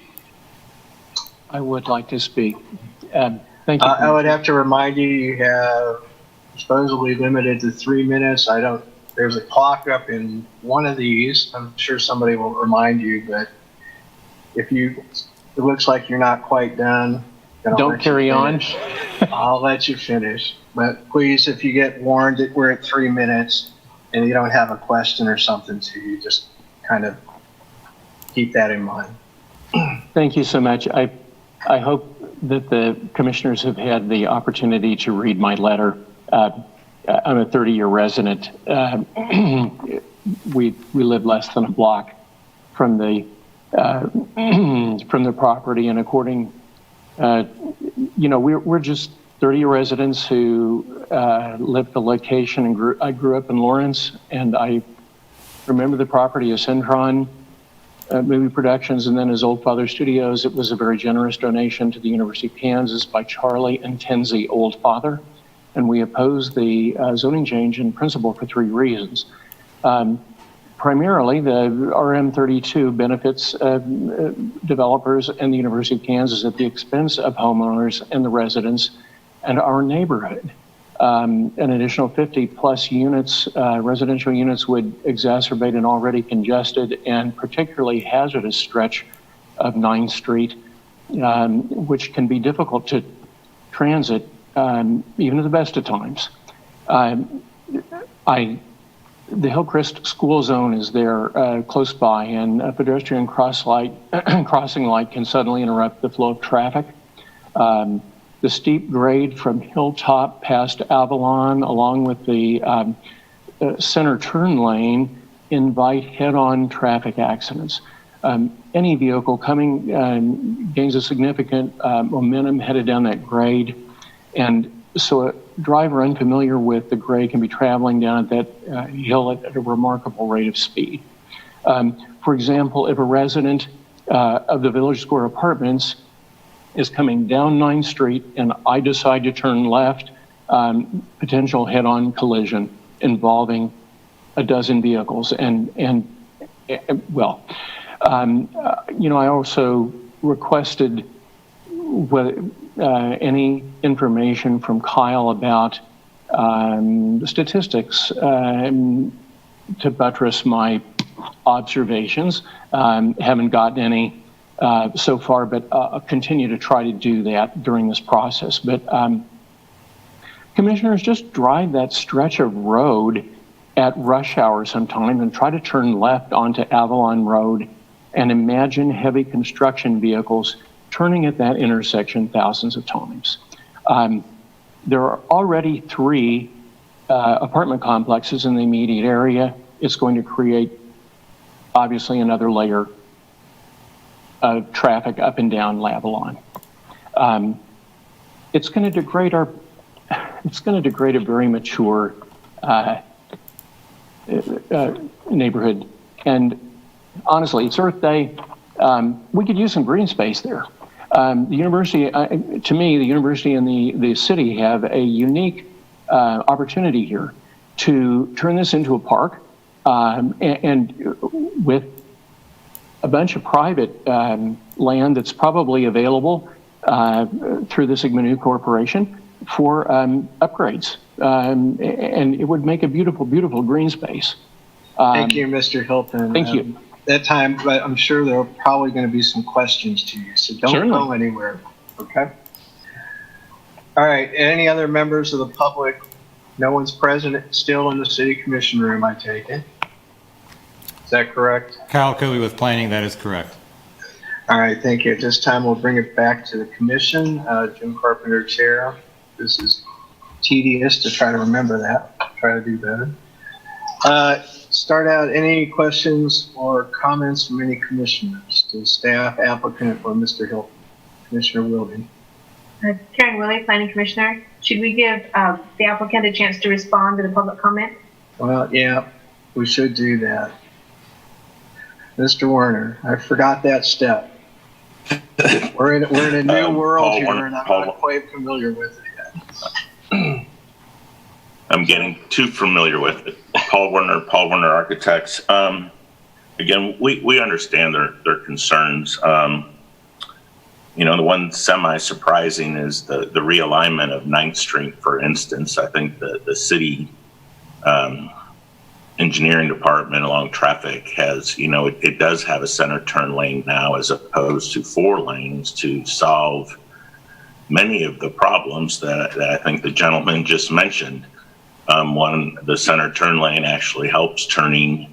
I would like to speak. Thank you. I would have to remind you, you have supposedly limited to 3 minutes. There's a clock up in one of these. I'm sure somebody will remind you, but it looks like you're not quite done. Don't carry on. I'll let you finish. But please, if you get warned that we're at 3 minutes and you don't have a question or something to you, just kind of keep that in mind. Thank you so much. I hope that the commissioners have had the opportunity to read my letter. I'm a 30-year resident. We live less than a block from the property, and according, we're just 30-year residents who lived the location, and I grew up in Lawrence, and I remember the property as Centron Movie Productions, and then as Old Father Studios. It was a very generous donation to the University of Kansas by Charlie and Tenzie Old Father, and we opposed the zoning change in principle for 3 reasons. Primarily, the RM32 benefits developers and the University of Kansas at the expense of homeowners and the residents and our neighborhood. An additional 50 plus units, residential units, would exacerbate an already congested and particularly hazardous stretch of 9th Street, which can be difficult to transit even at the best of times. The Hillcrest School Zone is there close by, and a pedestrian crossing light can suddenly interrupt the flow of traffic. The steep grade from Hilltop past Avalon, along with the center turn lane, invite head-on traffic accidents. Any vehicle coming gains a significant momentum headed down that grade, and so a driver unfamiliar with the grade can be traveling down at that hill at a remarkable rate of speed. For example, if a resident of the Village Square Apartments is coming down 9th Street and I decide to turn left, potential head-on collision involving a dozen vehicles. I also requested any information from Kyle about the statistics to buttress my observations. Haven't gotten any so far, but I'll continue to try to do that during this process. But commissioners, just drive that stretch of road at rush hour sometime and try to turn left onto Avalon Road and imagine heavy construction vehicles turning at that intersection thousands of times. There are already 3 apartment complexes in the immediate area. It's going to create, obviously, another layer of traffic up and down Avalon. It's going to degrade a very mature neighborhood And honestly, it's Earth Day. We could use some green space there. The university, to me, the university and the city have a unique opportunity here to turn this into a park, and with a bunch of private land that's probably available through the Sigma Nu Corporation for upgrades. And it would make a beautiful, beautiful green space. Thank you, Mr. Hilton. Thank you. That time, but I'm sure there are probably going to be some questions to you, so don't Certainly. go anywhere, okay? All right, any other members of the public? No one's present still in the city commission room, I take it. Is that correct? Kyle Kobe with planning, that is correct. All right, thank you. At this time, we'll bring it back to the commission. Jim Carpenter, chair. This is tedious to try to remember that. Try to do better. Start out, any questions or comments from any commissioners, to staff, applicant, or Mr. Hilton? Commissioner Wilby. Karen Willie, Planning Commissioner. Should we give the applicant a chance to respond to the public comment? Well, yeah, we should do that. Mr. Werner, I forgot that step. We're in a new world Paul here, Werner, and I'm Paul- not quite familiar with it yet. I'm getting too familiar with it. Paul Werner Architects. Again, we understand their concerns. The one semi-surprising is the realignment of 9th Street, for instance. I think the city engineering department along traffic has, it does have a center turn lane now as opposed to 4 lanes to solve many of the problems that I think the gentleman just mentioned. The center turn lane actually helps turning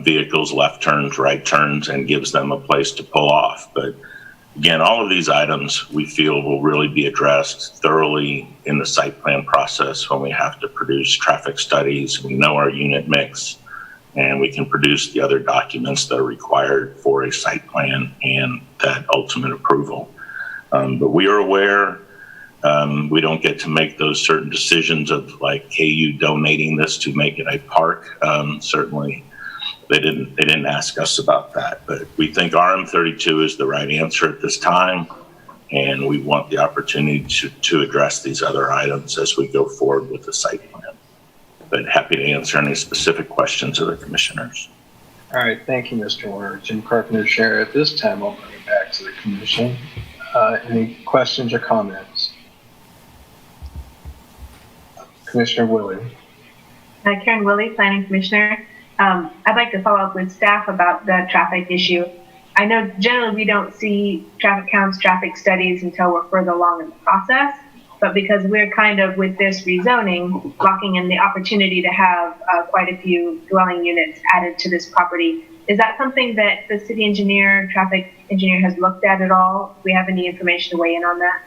vehicles, left turns, right turns, and gives them a place to pull off. But again, all of these items we feel will really be addressed thoroughly in the site plan process when we have to produce traffic studies. We know our unit mix, and we can produce the other documents that are required for a site plan and that ultimate approval. But we are aware. We don't get to make those certain decisions of like KU donating this to make it a park. Certainly, they didn't ask us about that. But we think RM32 is the right answer at this time, and we want the opportunity to address these other items as we go forward with the site plan. But happy to answer any specific questions of the commissioners. All right, thank you, Mr. Werner. Jim Carpenter, chair. At this time, I'll bring it back to the commission. Any questions or comments? Commissioner Willie. Karen Willie, Planning Commissioner. I'd like to follow up with staff about the traffic issue. I know generally we don't see traffic counts, traffic studies until we're further along in the process, but because we're kind of with this rezoning, locking in the opportunity to have quite a few dwelling units added to this property, is that something that the city engineer, traffic engineer has looked at all? Do we have any information to weigh in on that?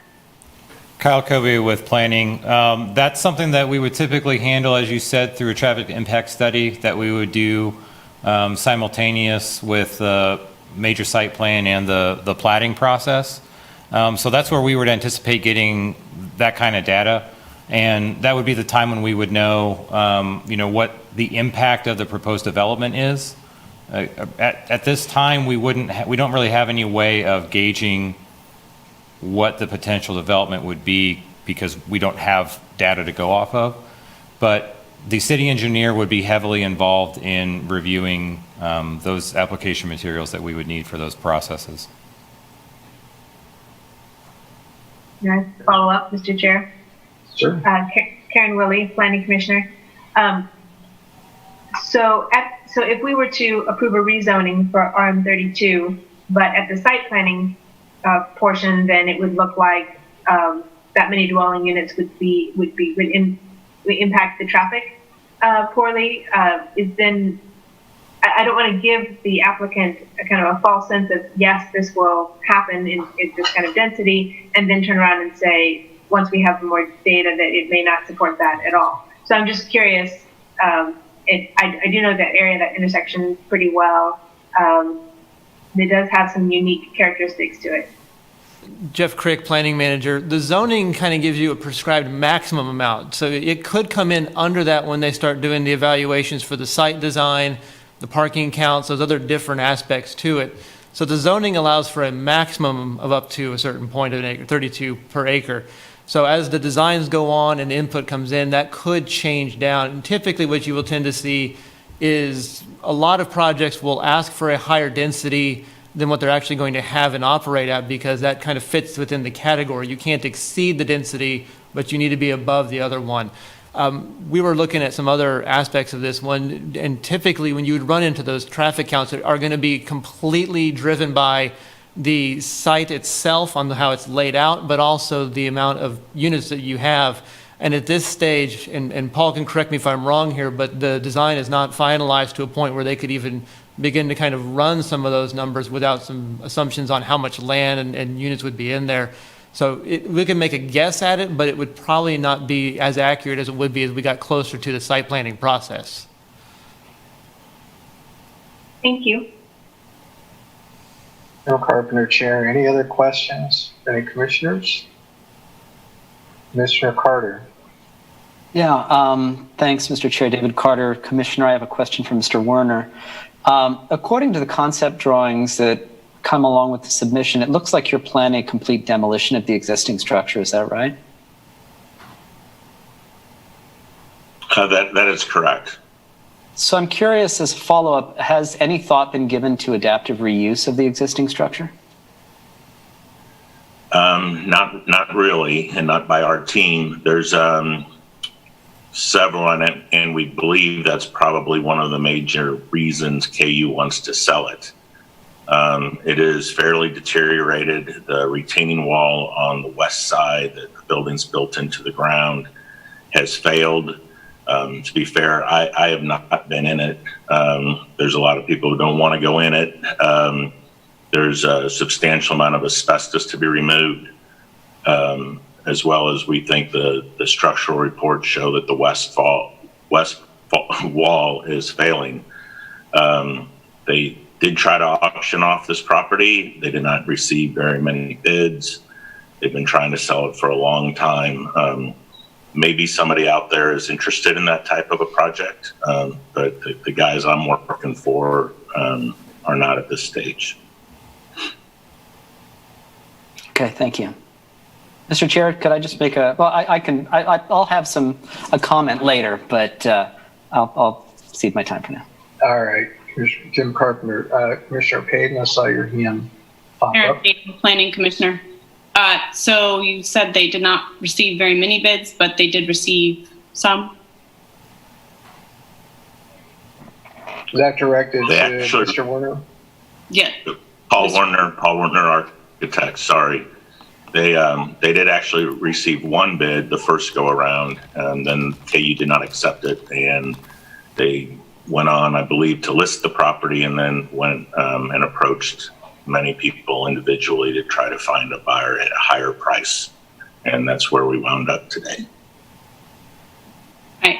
Kyle Kobe with planning. That's something that we would typically handle, as you said, through a traffic impact study that we would do simultaneous with the major site plan and the platting process. So that's where we would anticipate getting that kind of data. And that would be the time when we would know, what the impact of the proposed development is. At this time, we don't really have any way of gauging what the potential development would be because we don't have data to go off of. But the city engineer would be heavily involved in reviewing those application materials that we would need for those processes. Can I follow up, Mr. Chair? Sure. Karen Willie, Planning Commissioner. So if we were to approve a rezoning for RM32, but at the site planning portion, then it would look like that many dwelling units would impact the traffic poorly. I don't want to give the applicant a kind of a false sense of yes, this will happen in this kind of density, and then turn around and say once we have more data that it may not support that at all. So I'm just curious. I do know that area, that intersection pretty well. It does have some unique characteristics to it. Jeff Crick, planning manager. The zoning kind of gives you a prescribed maximum amount. So it could come in under that when they start doing the evaluations for the site design, the parking counts, those other different aspects to it. So the zoning allows for a maximum of up to a certain point of an acre, 32 per acre. So as the designs go on and the input comes in, that could change down. And typically what you will tend to see is a lot of projects will ask for a higher density than what they're actually going to have and operate at, because that kind of fits within the category. You can't exceed the density, but you need to be above the other one. We were looking at some other aspects of this one, and typically when you would run into those traffic counts that are going to be completely driven by the site itself on how it's laid out, but also the amount of units that you have. And at this stage, and Paul can correct me if I'm wrong here, but the design is not finalized to a point where they could even begin to kind of run some of those numbers without some assumptions on how much land and units would be in there. So we can make a guess at it, but it would probably not be as accurate as it would be as we got closer to the site planning process. Thank you. No, Carpenter Chair. Any other questions? Any commissioners? Commissioner Carter. Yeah, thanks, Mr. Chair. David Carter, Commissioner. I have a question for Mr. Werner. According to the concept drawings that come along with the submission, it looks like you're planning a complete demolition of the existing structure. Is that right? That is correct. So I'm curious, as a follow-up, has any thought been given to adaptive reuse of the existing structure? Not really, and not by our team. There's several on it, and we believe that's probably one of the major reasons KU wants to sell it. It is fairly deteriorated. The retaining wall on the west side that the building's built into the ground has failed. To be fair, I have not been in it. There's a lot of people who don't want to go in it. There's a substantial amount of asbestos to be removed, as well as we think the structural reports show that the west wall is failing. They did try to auction off this property. They did not receive very many bids. They've been trying to sell it for a long time. Maybe somebody out there is interested in that type of a project, but the guys I'm working for are not at this stage. Okay, thank you. Mr. Chair, could I just make I'll have a comment later, but I'll cede my time for now. All right, Jim Carpenter. Commissioner Payton, I saw your hand pop up. Planning Commissioner. So you said they did not receive very many bids, but they did receive some? Is that directed to Mr. Werner? Yeah. Paul Werner, Architects, sorry. They did actually receive one bid the first go around, and then KU did not accept it, and they went on, I believe, to list the property, and then went and approached many people individually to try to find a buyer at a higher price, and that's where we wound up today. I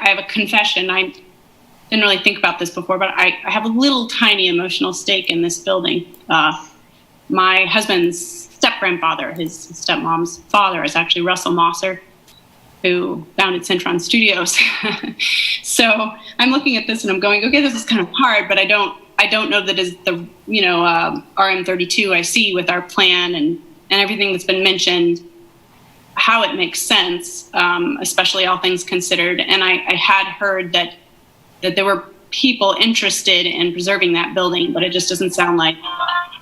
have a confession. I didn't really think about this before, but I have a little tiny emotional stake in this building. My husband's step-grandfather, his stepmom's father, is actually Russell Mosser, who founded Centron Studios. So I'm looking at this and I'm going, okay, this is kind of hard, but I don't know that is the RM32 I see with our plan and everything that's been mentioned, how it makes sense, especially all things considered. And I had heard that there were people interested in preserving that building, but it just doesn't sound like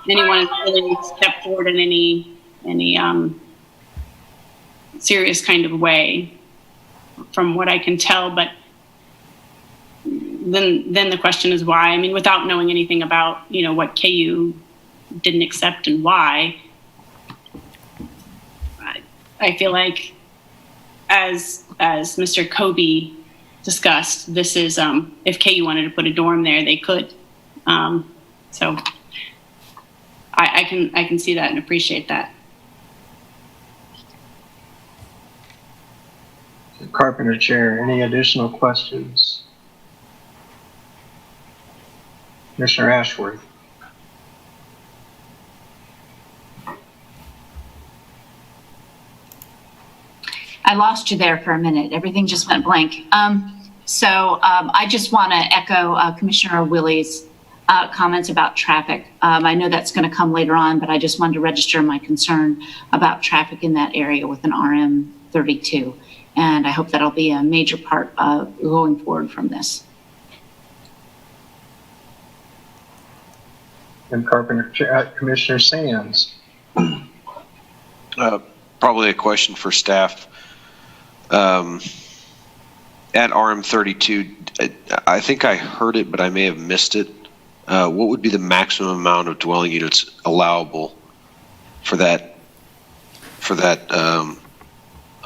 anyone is willing to step forward in any serious kind of way, from what I can tell. But then the question is why. I mean, without knowing anything about what KU didn't accept and why, I feel like, as Mr. Kobe discussed, this is if KU wanted to put a dorm there, they could. So I can see that and appreciate that. Carpenter Chair, any additional questions? Commissioner Ashworth. I lost you there for a minute. Everything just went blank. So I just want to echo Commissioner Willie's comments about traffic. I know that's going to come later on, but I just wanted to register my concern about traffic in that area with an RM 32. And I hope that'll be a major part of going forward from this. And Carpenter, Commissioner Sands. Probably a question for staff. At RM32, I think I heard it, but I may have missed it. What would be the maximum amount of dwelling units allowable for that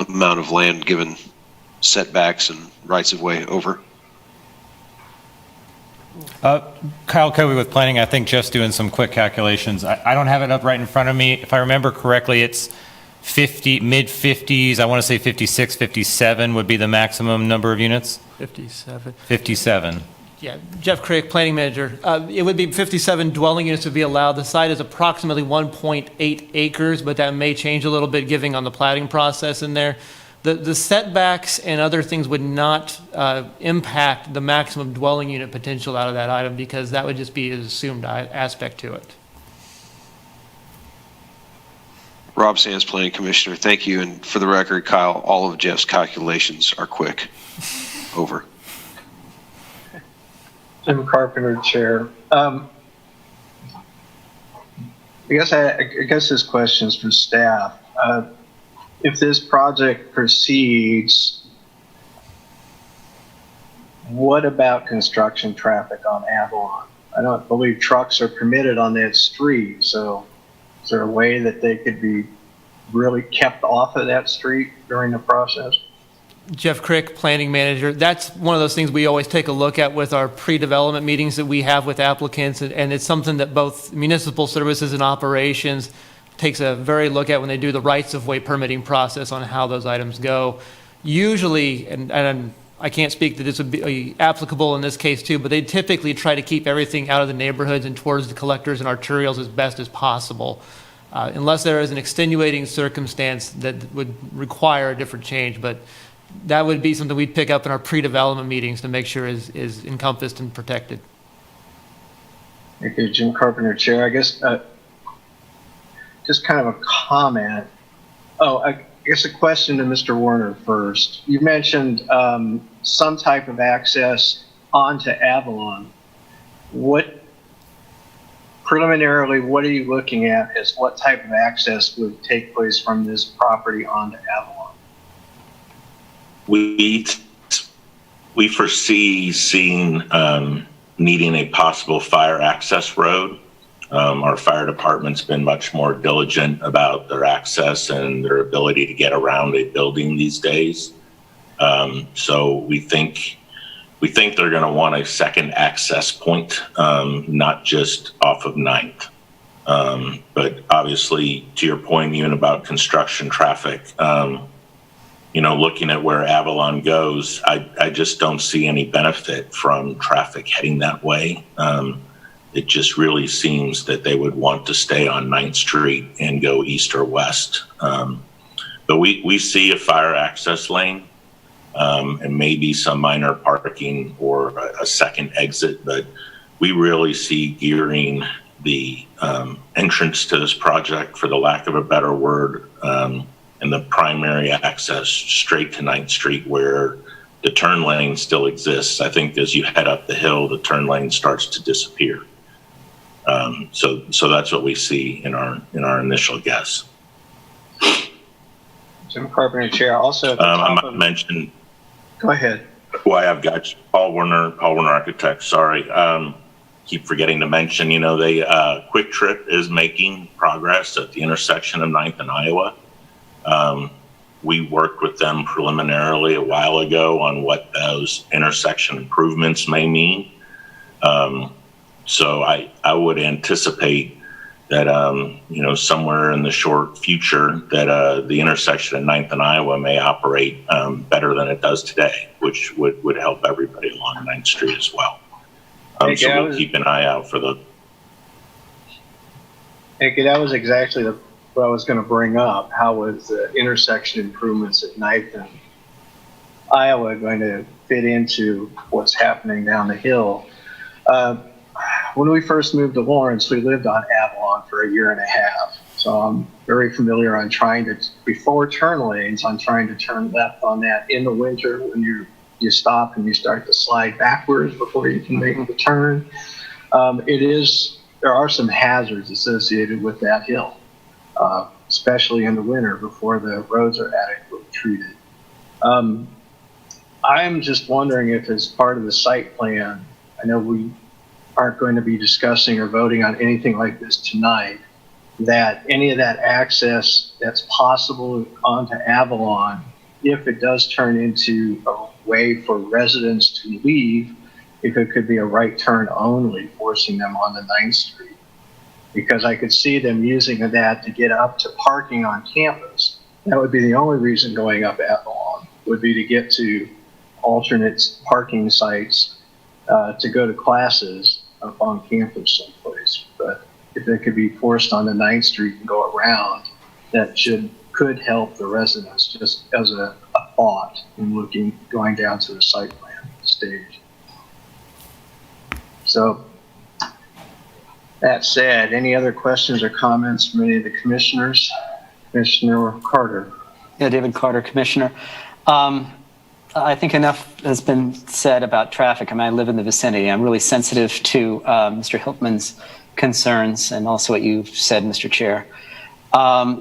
amount of land, given setbacks and rights of way over? Kyle Kobe with planning. I think Jeff's doing some quick calculations. I don't have it up right in front of me. If I remember correctly, it's 50, mid 50s. I want to say 56, 57 would be the maximum number of units. 57. 57. Yeah, Jeff Crick, planning manager. It would be 57 dwelling units would be allowed. The site is approximately 1.8 acres, but that may change a little bit given on the platting process in there. The setbacks and other things would not impact the maximum dwelling unit potential out of that item, because that would just be an assumed aspect to it. Rob Sands, Planning Commissioner. Thank you. And for the record, Kyle, all of Jeff's calculations are quick. Over. Jim Carpenter, Chair. I guess this question is for staff. If this project proceeds, what about construction traffic on Avalon? I don't believe trucks are permitted on that street, so is there a way that they could be really kept off of that street during the process? Jeff Crick, planning manager. That's one of those things we always take a look at with our pre-development meetings that we have with applicants, and it's something that both municipal services and operations takes a very look at when they do the rights of way permitting process on how those items go. Usually, and I can't speak that this would be applicable in this case too, but they typically try to keep everything out of the neighborhoods and towards the collectors and arterials as best as possible, unless there is an extenuating circumstance that would require a different change. But that would be something we'd pick up in our pre-development meetings to make sure is encompassed and protected. Okay, Jim Carpenter, Chair. I guess just kind of a comment. Oh, I guess a question to Mr. Warner first. You mentioned some type of access onto Avalon. Preliminarily, what are you looking at as what type of access would take place from this property onto Avalon? We foresee seeing needing a possible fire access road. Our fire department's been much more diligent about their access and their ability to get around a building these days. So we think they're going to want a second access point, not just off of 9th. But obviously, to your point, even about construction traffic, looking at where Avalon goes, I just don't see any benefit from traffic heading that way. It just really seems that they would want to stay on 9th Street and go east or west. But we see a fire access lane and maybe some minor parking or a second exit, but we really see gearing the entrance to this project, for the lack of a better word, and the primary access straight to 9th Street, where the turn lane still exists. I think as you head up the hill, the turn lane starts to disappear. So that's what we see in our initial guess. Jim Carpenter, Chair. Also, I might mention. Go ahead. Why I've got you, Paul Warner Architects. Sorry, keep forgetting to mention. Quick Trip is making progress at the intersection of 9th and Iowa. We worked with them preliminarily a while ago on what those intersection improvements may mean. So I would anticipate that, somewhere in the short future that the intersection at 9th and Iowa may operate better than it does today, which would help everybody along 9th Street as well. So we'll keep an eye out for the. Okay, that was exactly what I was going to bring up. How was the intersection improvements at 9th and Iowa going to fit into what's happening down the hill. When we first moved to Lawrence, we lived on Avalon for a year and a half. So I'm very familiar on before turn lanes, on trying to turn left on that in the winter when you stop and you start to slide backwards before you can make the turn. There are some hazards associated with that hill, especially in the winter before the roads are adequately treated. I'm just wondering if as part of the site plan, I know we aren't going to be discussing or voting on anything like this tonight, that any of that access that's possible onto Avalon, if it does turn into a way for residents to leave, if it could be a right turn only, forcing them on the 9th Street. Because I could see them using that to get up to parking on campus. That would be the only reason going up Avalon, would be to get to alternate parking sites to go to classes up on campus someplace. But if it could be forced on the 9th Street and go around, that could help the residents, just as a thought in going down to the site plan stage. So that said, any other questions or comments from any of the commissioners? Commissioner Carter. Yeah, David Carter, Commissioner. I think enough has been said about traffic. I mean, I live in the vicinity. I'm really sensitive to Mr. Hiltman's concerns and also what you've said, Mr. Chair. I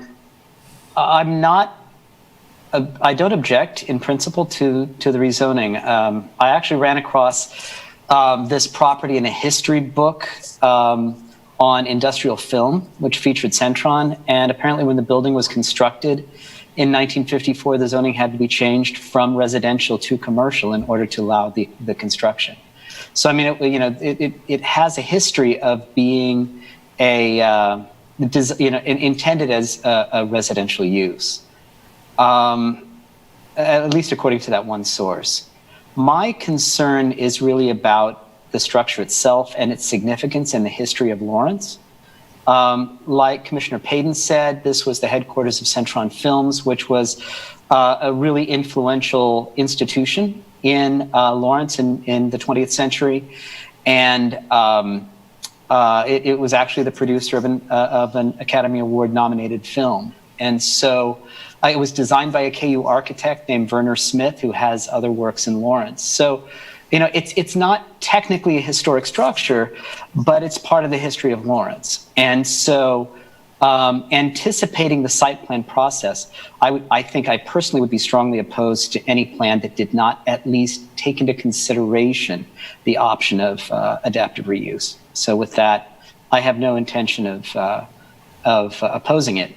don't object in principle to the rezoning. I actually ran across this property in a history book on industrial film, which featured Centron. And apparently when the building was constructed in 1954, the zoning had to be changed from residential to commercial in order to allow the construction. So, I mean, it has a history of being intended as a residential use, at least according to that one source. My concern is really about the structure itself and its significance in the history of Lawrence. Like Commissioner Payton said, this was the headquarters of Centron Films, which was a really influential institution in Lawrence in the 20th century. And it was actually the producer of an Academy Award nominated film. And so it was designed by a KU architect named Werner Smith, who has other works in Lawrence. So, it's not technically a historic structure, but it's part of the history of Lawrence. And so anticipating the site plan process, I think I personally would be strongly opposed to any plan that did not at least take into consideration the option of adaptive reuse. So with that, I have no intention of opposing it,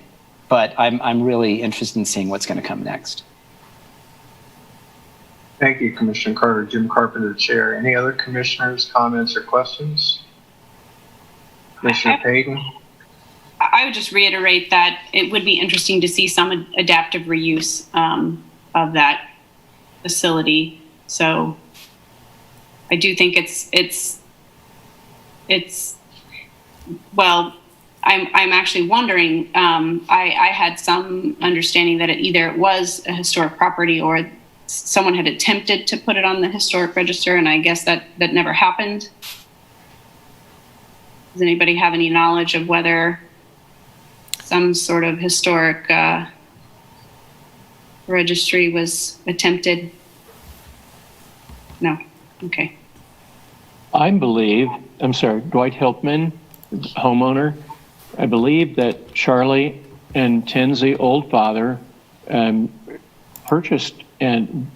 but I'm really interested in seeing what's going to come next. Thank you, Commissioner Carter. Jim Carpenter, Chair. Any other commissioners, comments, or questions? Commissioner Payton? I would just reiterate that it would be interesting to see some adaptive reuse of that facility. So I do think it's well, I'm actually wondering, I had some understanding that it was a historic property or someone had attempted to put it on the historic register, and I guess that never happened. Does anybody have any knowledge of whether some sort of historic registry was attempted? No. Okay. I'm sorry, Dwight Hiltman, homeowner. I believe that Charlie and Tenzie Oldfather purchased and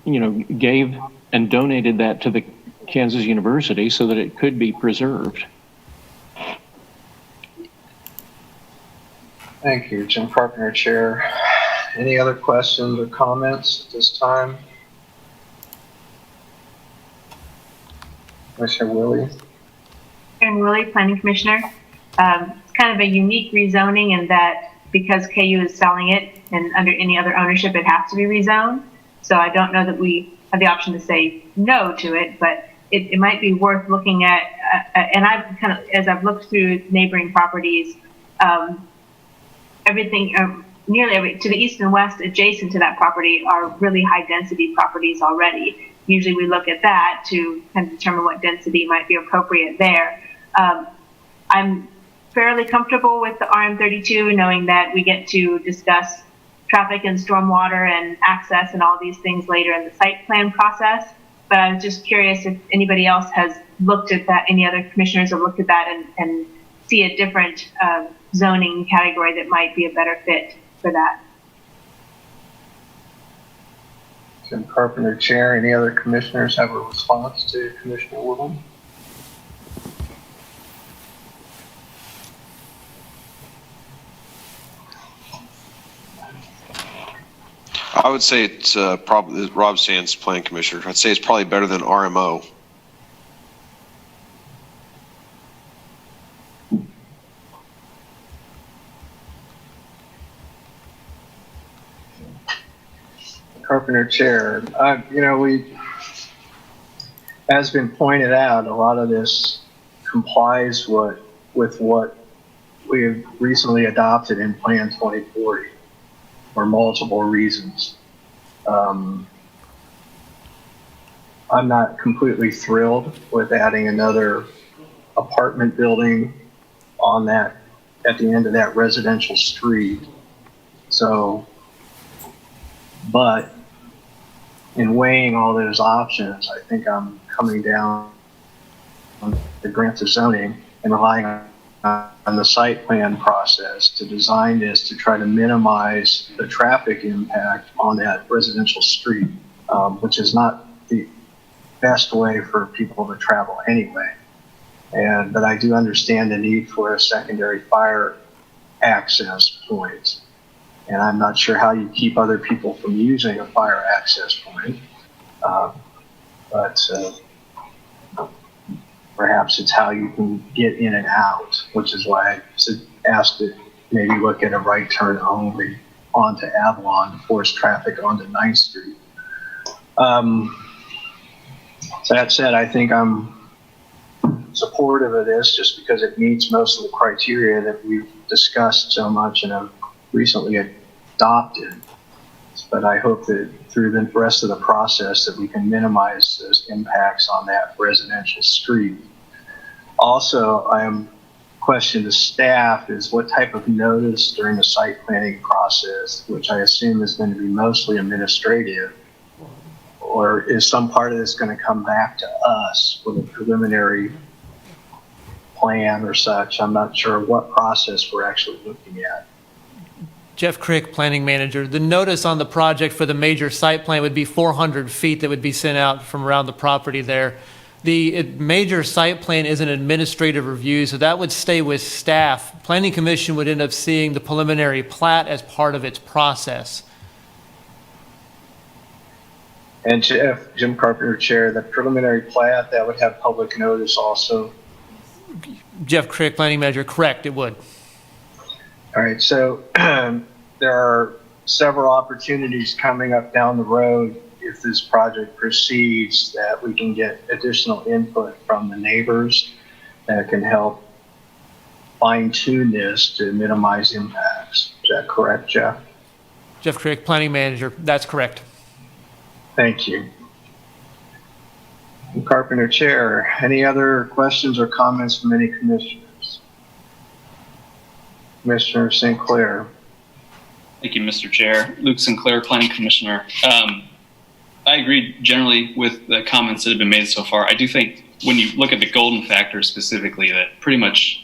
gave and donated that to the Kansas University so that it could be preserved. Thank you, Jim Carpenter, Chair. Any other questions or comments at this time? Commissioner Willie? Karen Willie, Planning Commissioner. It's kind of a unique rezoning in that because KU is selling it and under any other ownership, it has to be rezoned. So I don't know that we have the option to say no to it, but it might be worth looking at. And I've as I've looked through neighboring properties, everything, nearly to the east and west adjacent to that property are really high density properties already. usually we look at that to kind of determine what density might be appropriate there. I'm fairly comfortable with the RM32, knowing that we get to discuss traffic and stormwater and access and all these things later in the site plan process. But I was just curious if anybody else has looked at that, any other commissioners have looked at that and see a different zoning category that might be a better fit for that. Jim Carpenter, Chair. Any other commissioners have a response to Commissioner Woodland? I would say it's probably Rob Sands, Planning Commissioner. I'd say it's probably better than RMO. Carpenter, Chair. As been pointed out, a lot of this complies with what we have recently adopted in Plan 2040 for multiple reasons. I'm not completely thrilled with adding another apartment building on that, at the end of that residential street. So, but in weighing all those options, I think I'm coming down on the grant of zoning and relying on the site plan process to design this to try to minimize the traffic impact on that residential street, which is not the best way for people to travel anyway. But I do understand the need for a secondary fire access point. And I'm not sure how you keep other people from using a fire access point. But perhaps it's how you can get in and out, which is why I asked to maybe look at a right turn only onto Avalon to force traffic onto 9th Street. So that said, I think I'm supportive of this just because it meets most of the criteria that we've discussed so much and have recently adopted. But I hope that through the rest of the process that we can minimize those impacts on that residential street. Also, I am question to staff is what type of notice during the site planning process, which I assume is going to be mostly administrative, or is some part of this going to come back to us with a preliminary plan or such? I'm not sure what process we're actually looking at. Jeff Crick, Planning Manager. The notice on the project for the major site plan would be 400 feet that would be sent out from around the property there. The major site plan is an administrative review, so that would stay with staff. Planning Commission would end up seeing the preliminary plat as part of its process. And Jim Carpenter, Chair, the preliminary plat, that would have public notice also? Jeff Crick, Planning Manager, correct, it would. All right, so there are several opportunities coming up down the road if this project proceeds that we can get additional input from the neighbors that can help fine-tune this to minimize impacts. Is that correct, Jeff? Jeff Crick, Planning Manager, that's correct. Thank you. Carpenter, Chair, any other questions or comments from any commissioners? Commissioner Sinclair. Thank you, Mr. Chair. Luke Sinclair, Planning Commissioner. I agree generally with the comments that have been made so far. I do think when you look at the golden factors specifically, that pretty much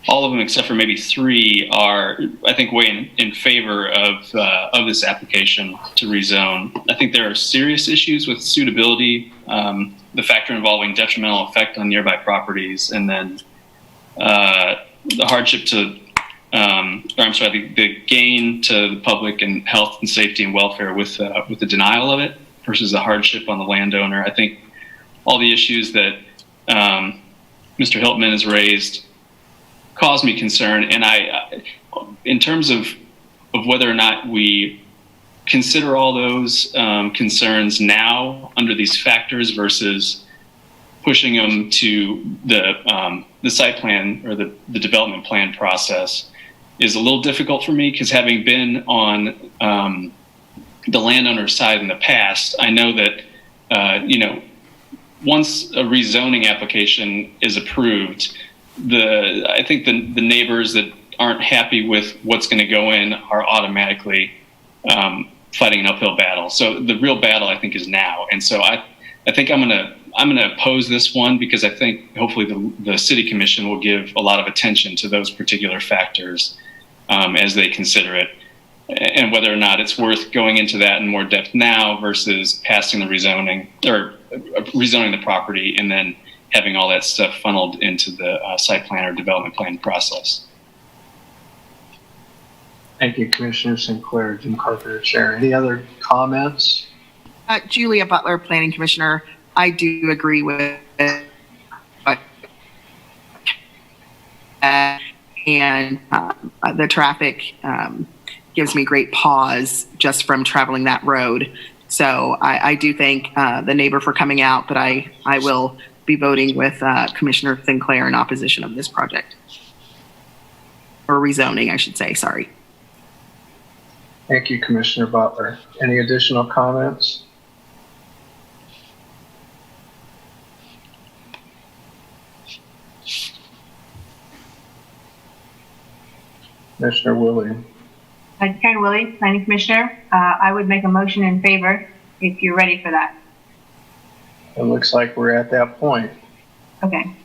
all of them except for maybe 3 are, I think, way in favor of this application to rezone. I think there are serious issues with suitability, the factor involving detrimental effect on nearby properties, and then the hardship to the gain to the public and health and safety and welfare with the denial of it versus the hardship on the landowner. I think all the issues that Mr. Hiltman has raised cause me concern, and in terms of whether or not we consider all those concerns now under these factors versus pushing them to the site plan or the development plan process is a little difficult for me, because having been on the landowner side in the past, I know that once a rezoning application is approved, I think the neighbors that aren't happy with what's going to go in are automatically fighting an uphill battle. So the real battle, I think, is now. And so I think I'm gonna oppose this one, because I think hopefully the city commission will give a lot of attention to those particular factors as they consider it, and whether or not it's worth going into that in more depth now versus passing the rezoning or rezoning the property and then having all that stuff funneled into the site plan or development plan process. Thank you, Commissioner Sinclair. Jim Carpenter, Chair. Any other comments? Julia Butler, Planning Commissioner. I do agree with it. And the traffic gives me great pause just from traveling that road. So I do thank the neighbor for coming out, but I will be voting with Commissioner Sinclair in opposition of this project. Or rezoning, I should say, sorry. Thank you, Commissioner Butler. Any additional comments? Commissioner Willie. Karen Willie, Planning Commissioner. I would make a motion in favor if you're ready for that. It looks like we're at that point. Okay.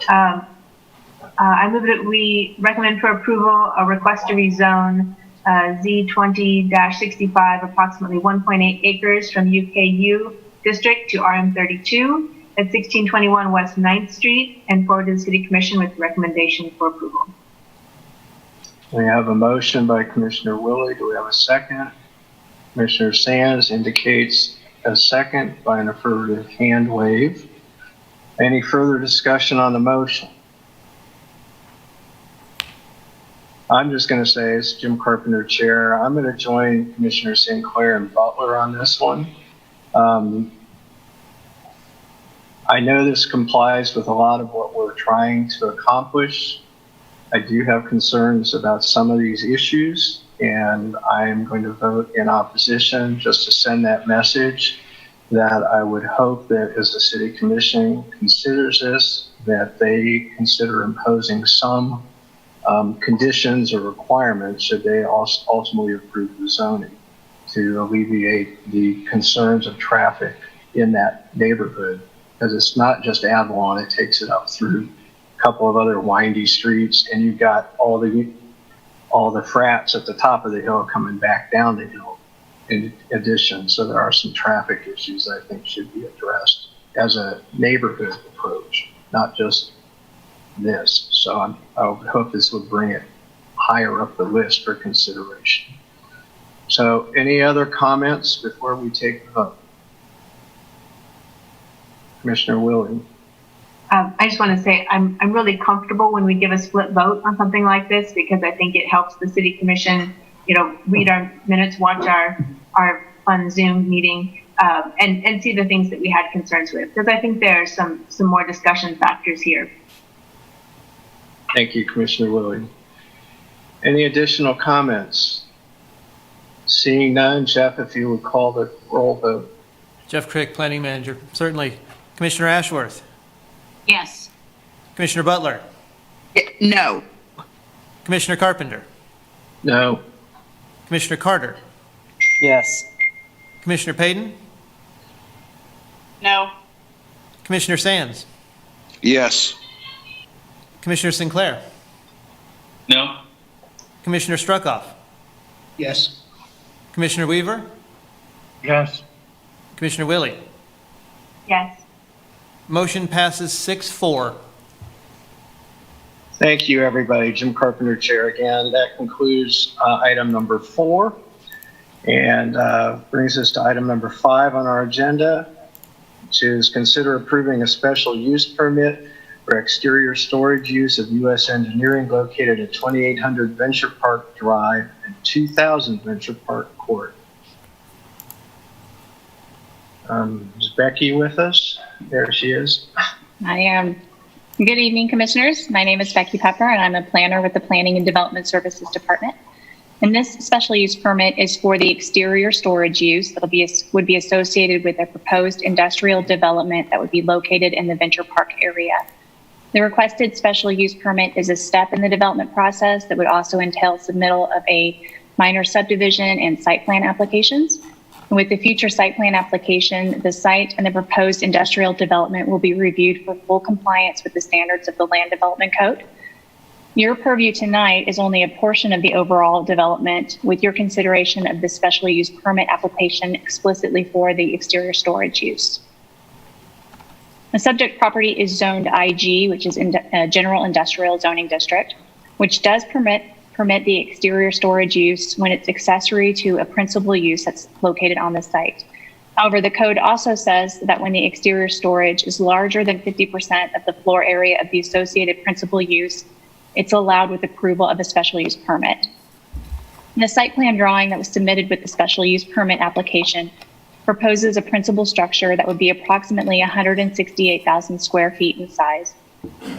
I move that we recommend for approval a request to rezone Z20-65, approximately 1.8 acres from UKU district to RM32 at 1621 West 9th Street, and forward to the City Commission with recommendation for approval. We have a motion by Commissioner Willie. Do we have a second? Commissioner Sands indicates a second by an affirmative hand wave. Any further discussion on the motion? I'm just going to say, as Jim Carpenter, Chair, I'm going to join Commissioner Sinclair and Butler on this one. I know this complies with a lot of what we're trying to accomplish. I do have concerns about some of these issues, and I am going to vote in opposition just to send that message that I would hope that as the City Commission considers this, that they consider imposing some conditions or requirements should they ultimately approve the zoning to alleviate the concerns of traffic in that neighborhood. Because it's not just Avalon, it takes it up through a couple of other windy streets, and you've got all the frats at the top of the hill coming back down the hill in addition. So there are some traffic issues I think should be addressed as a neighborhood approach, not just this. So I would hope this would bring it higher up the list for consideration. So any other comments before we take the vote? Commissioner Willie. I just want to say I'm really comfortable when we give a split vote on something like this, because I think it helps the City Commission, read our minutes, watch our fun Zoom meeting, and see the things that we had concerns with, because I think there are some more discussion factors here. Thank you, Commissioner Willie. Any additional comments? Seeing none, Jeff, if you would call the roll vote. Jeff Crick, Planning Manager. Certainly. Commissioner Ashworth. Yes. Commissioner Butler. No. Commissioner Carpenter. No. Commissioner Carter. Yes. Commissioner Payton. No. Commissioner Sands. Yes. Commissioner Sinclair. No. Commissioner Struckoff. Yes. Commissioner Weaver. Yes. Commissioner Willie. Yes. Motion passes 6-4. Thank you, everybody. Jim Carpenter, Chair again. That concludes item number 4, and brings us to item number 5 on our agenda, which is consider approving a special use permit for exterior storage use of U.S. Engineering located at 2800 Venture Park Drive and 2000 Venture Park Court. Is Becky with us? There she is. I am. Good evening, Commissioners. My name is Becky Pepper, and I'm a planner with the Planning and Development Services Department. And this special use permit is for the exterior storage use that would be associated with a proposed industrial development that would be located in the Venture Park area. The requested special use permit is a step in the development process that would also entail submittal of a minor subdivision and site plan applications. With the future site plan application, the site and the proposed industrial development will be reviewed for full compliance with the standards of the Land Development Code. Your purview tonight is only a portion of the overall development with your consideration of the special use permit application explicitly for the exterior storage use. The subject property is zoned IG, which is in general industrial zoning district, which does permit the exterior storage use when it's accessory to a principal use that's located on the site. However, the code also says that when the exterior storage is larger than 50% of the floor area of the associated principal use, it's allowed with approval of a special use permit. The site plan drawing that was submitted with the special use permit application proposes a principal structure that would be approximately 168,000 square feet in size,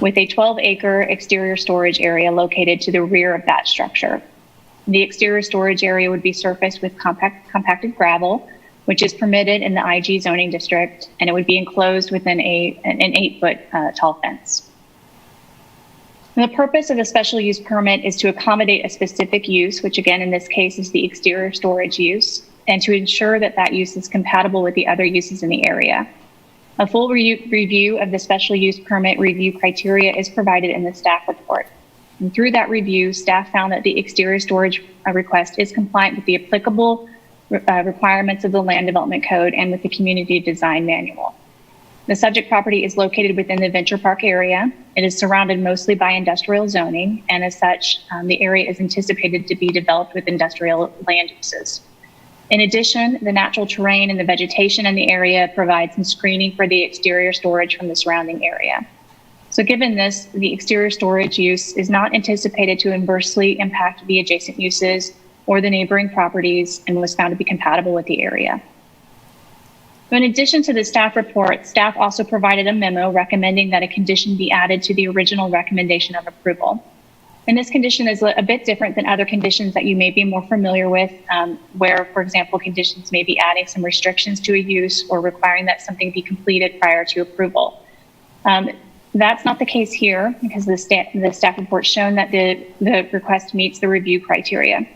with a 12-acre exterior storage area located to the rear of that structure. The exterior storage area would be surfaced with compacted gravel, which is permitted in the IG zoning district, and it would be enclosed within an 8-foot tall fence. The purpose of the special use permit is to accommodate a specific use, which again in this case is the exterior storage use, and to ensure that that use is compatible with the other uses in the area. A full review of the special use permit review criteria is provided in the staff report. And through that review, staff found that the exterior storage request is compliant with the applicable requirements of the Land Development Code and with the Community Design Manual. The subject property is located within the Venture Park area. It is surrounded mostly by industrial zoning, and as such, the area is anticipated to be developed with industrial land uses. In addition, the natural terrain and the vegetation in the area provide some screening for the exterior storage from the surrounding area. So given this, the exterior storage use is not anticipated to adversely impact the adjacent uses or the neighboring properties and was found to be compatible with the area. In addition to the staff report, staff also provided a memo recommending that a condition be added to the original recommendation of approval. And this condition is a bit different than other conditions that you may be more familiar with, where, for example, conditions may be adding some restrictions to a use or requiring that something be completed prior to approval. That's not the case here because the staff report shown that the request meets the review criteria.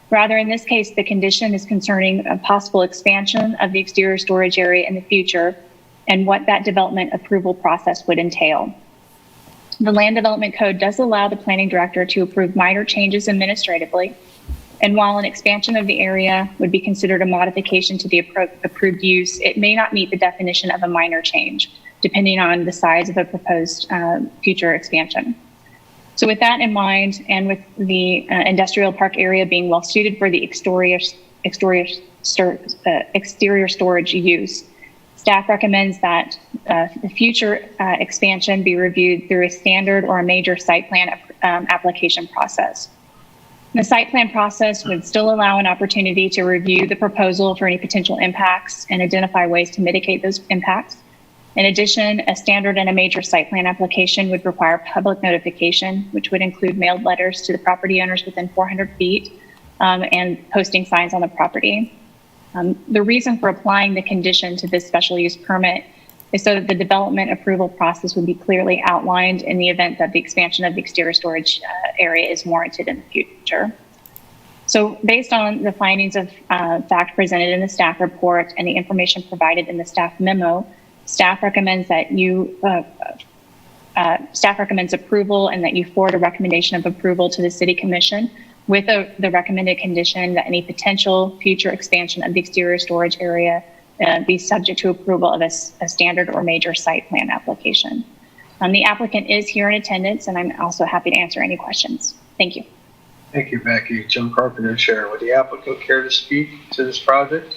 Rather, in this case, the condition is concerning a possible expansion of the exterior storage area in the future and what that development approval process would entail. The Land Development Code does allow the planning director to approve minor changes administratively, and while an expansion of the area would be considered a modification to the approved use, it may not meet the definition of a minor change, depending on the size of a proposed future expansion. So with that in mind, and with the industrial park area being well suited for the exterior storage use, staff recommends that the future expansion be reviewed through a standard or a major site plan application process. The site plan process would still allow an opportunity to review the proposal for any potential impacts and identify ways to mitigate those impacts. In addition, a standard and a major site plan application would require public notification, which would include mailed letters to the property owners within 400 feet and posting signs on the property. The reason for applying the condition to this special use permit is so that the development approval process would be clearly outlined in the event that the expansion of the exterior storage area is warranted in the future. So based on the findings of fact presented in the staff report and the information provided in the staff memo, staff recommends that staff recommends approval and that you forward a recommendation of approval to the City Commission with the recommended condition that any potential future expansion of the exterior storage area be subject to approval of a standard or major site plan application. The applicant is here in attendance, and I'm also happy to answer any questions. Thank you. Thank you, Becky. Jim Carpenter, Chair. Would the applicant care to speak to this project?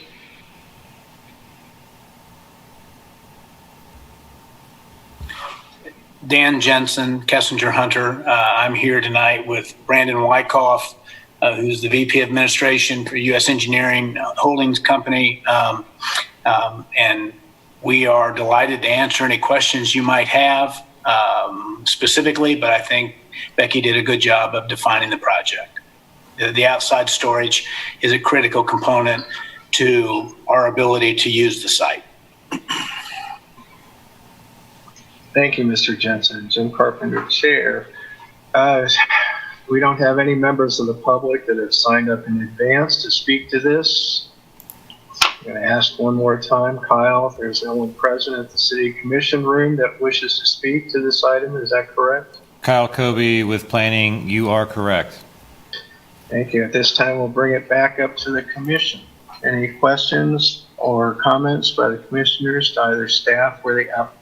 Dan Jensen, Kessinger Hunter. I'm here tonight with Brandon Wyckoff, who's the VP of Administration for U.S. Engineering Holdings Company. And we are delighted to answer any questions you might have specifically, but I think Becky did a good job of defining the project. The outside storage is a critical component to our ability to use the site. Thank you, Mr. Jensen. Jim Carpenter, Chair. We don't have any members of the public that have signed up in advance to speak to this. I'm going to ask one more time, Kyle, if there's no one present at the City Commission room that wishes to speak to this item. Is that correct? Kyle Kobe with Planning, you are correct. Thank you. At this time, we'll bring it back up to the Commission. Any questions or comments by the Commissioners to either staff or the applicant?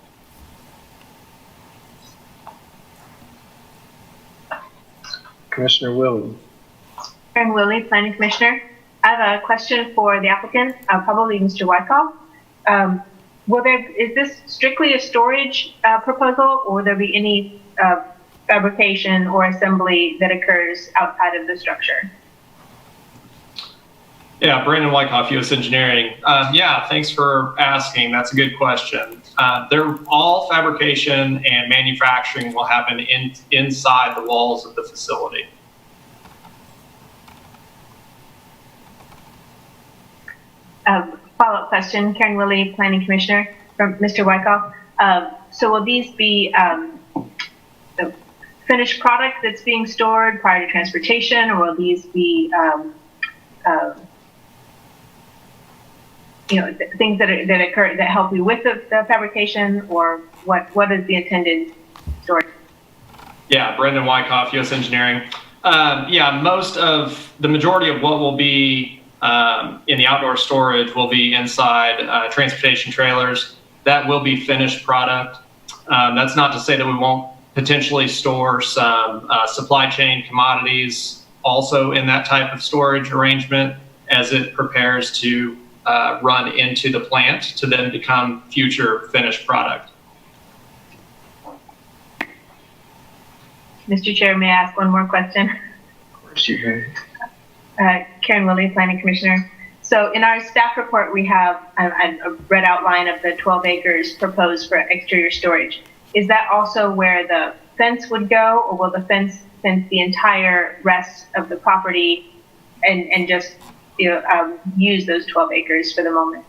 Commissioner Willie. Karen Willie, Planning Commissioner. I have a question for the applicant, probably Mr. Wyckoff. Is this strictly a storage proposal, or will there be any fabrication or assembly that occurs outside of the structure? Yeah, Brandon Wyckoff, U.S. Engineering. Yeah, thanks for asking. That's a good question. All fabrication and manufacturing will happen inside the walls of the facility. Follow-up question, Karen Willie, Planning Commissioner, from Mr. Wyckoff. So will these be the finished product that's being stored prior to transportation, or will these be things that occur that help you with the fabrication, or what is the intended storage? Yeah, Brandon Wyckoff, U.S. Engineering. Yeah, the majority of what will be in the outdoor storage will be inside transportation trailers. That will be finished product. That's not to say that we won't potentially store some supply chain commodities also in that type of storage arrangement as it prepares to run into the plant to then become future finished product. Mr. Chair, may I ask one more question? Of course you may. Karen Willie, Planning Commissioner. So in our staff report, we have a red outline of the 12 acres proposed for exterior storage. Is that also where the fence would go, or will the fence the entire rest of the property and just use those 12 acres for the moment?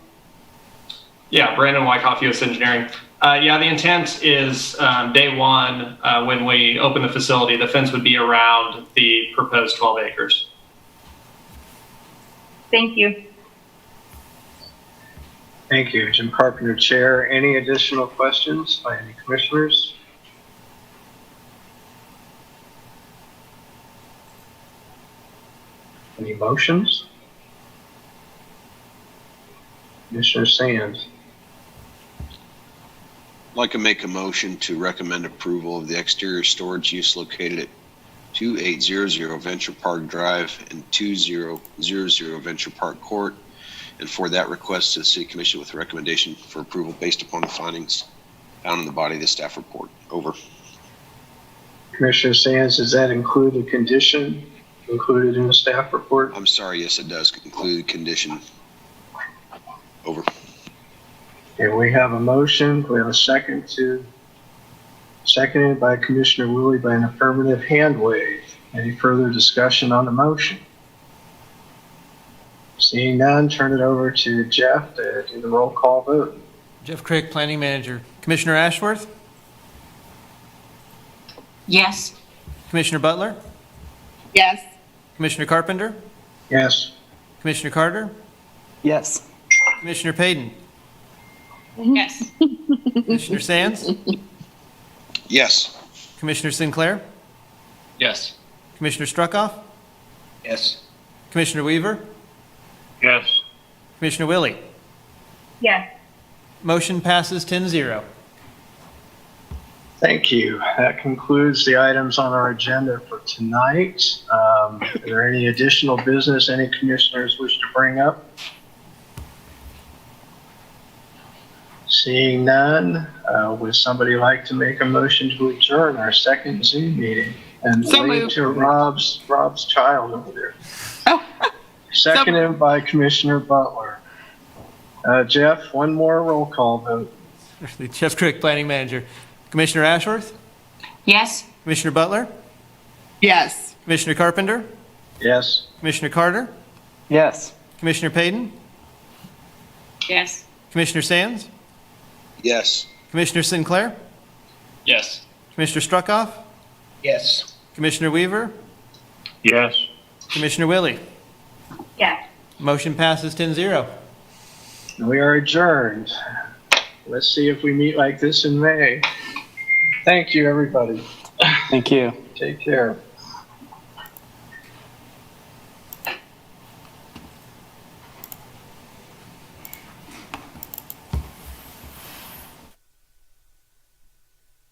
Yeah, Brandon Wyckoff, U.S. Engineering. Yeah, the intent is day one, when we open the facility, the fence would be around the proposed 12 acres. Thank you. Thank you, Jim Carpenter, Chair. Any additional questions by any commissioners? Any motions? Commissioner Sands. I'd like to make a motion to recommend approval of the exterior storage use located at 2800 Venture Park Drive and 2000 Venture Park Court, and for that request to the City Commission with a recommendation for approval based upon the findings found in the body of the staff report. Over. Commissioner Sands, does that include a condition included in the staff report? I'm sorry, yes, it does include condition. Over. Okay, we have a motion. We have a seconded by Commissioner Willie by an affirmative hand wave. Any further discussion on the motion? Seeing none, turn it over to Jeff to do the roll call vote. Jeff Crick, Planning Manager. Commissioner Ashworth? Yes. Commissioner Butler? Yes. Commissioner Carpenter? Yes. Commissioner Carter? Yes. Commissioner Payton? Yes. Commissioner Sands? Yes. Commissioner Sinclair? Yes. Commissioner Struckoff? Yes. Commissioner Weaver? Yes. Commissioner Willie? Yes. Motion passes 10-0. Thank you. That concludes the items on our agenda for tonight. Are there any additional business any commissioners wish to bring up? Seeing none, would somebody like to make a motion to adjourn our second Zoom meeting? And wave to Rob's child over there. Seconded by Commissioner Butler. Jeff, one more roll call vote. Jeff Crick, Planning Manager. Commissioner Ashworth? Yes. Commissioner Butler? Yes. Commissioner Carpenter? Yes. Commissioner Carter, Yes. Commissioner Payton, Yes. Commissioner Sands, Yes. Commissioner Sinclair, Yes. Commissioner Struckoff, Yes. Commissioner Weaver, Yes. Commissioner Willie. Yes. Motion passes 10-0. We are adjourned. Let's see if we meet like this in May. Thank you, everybody. Thank you. Take care.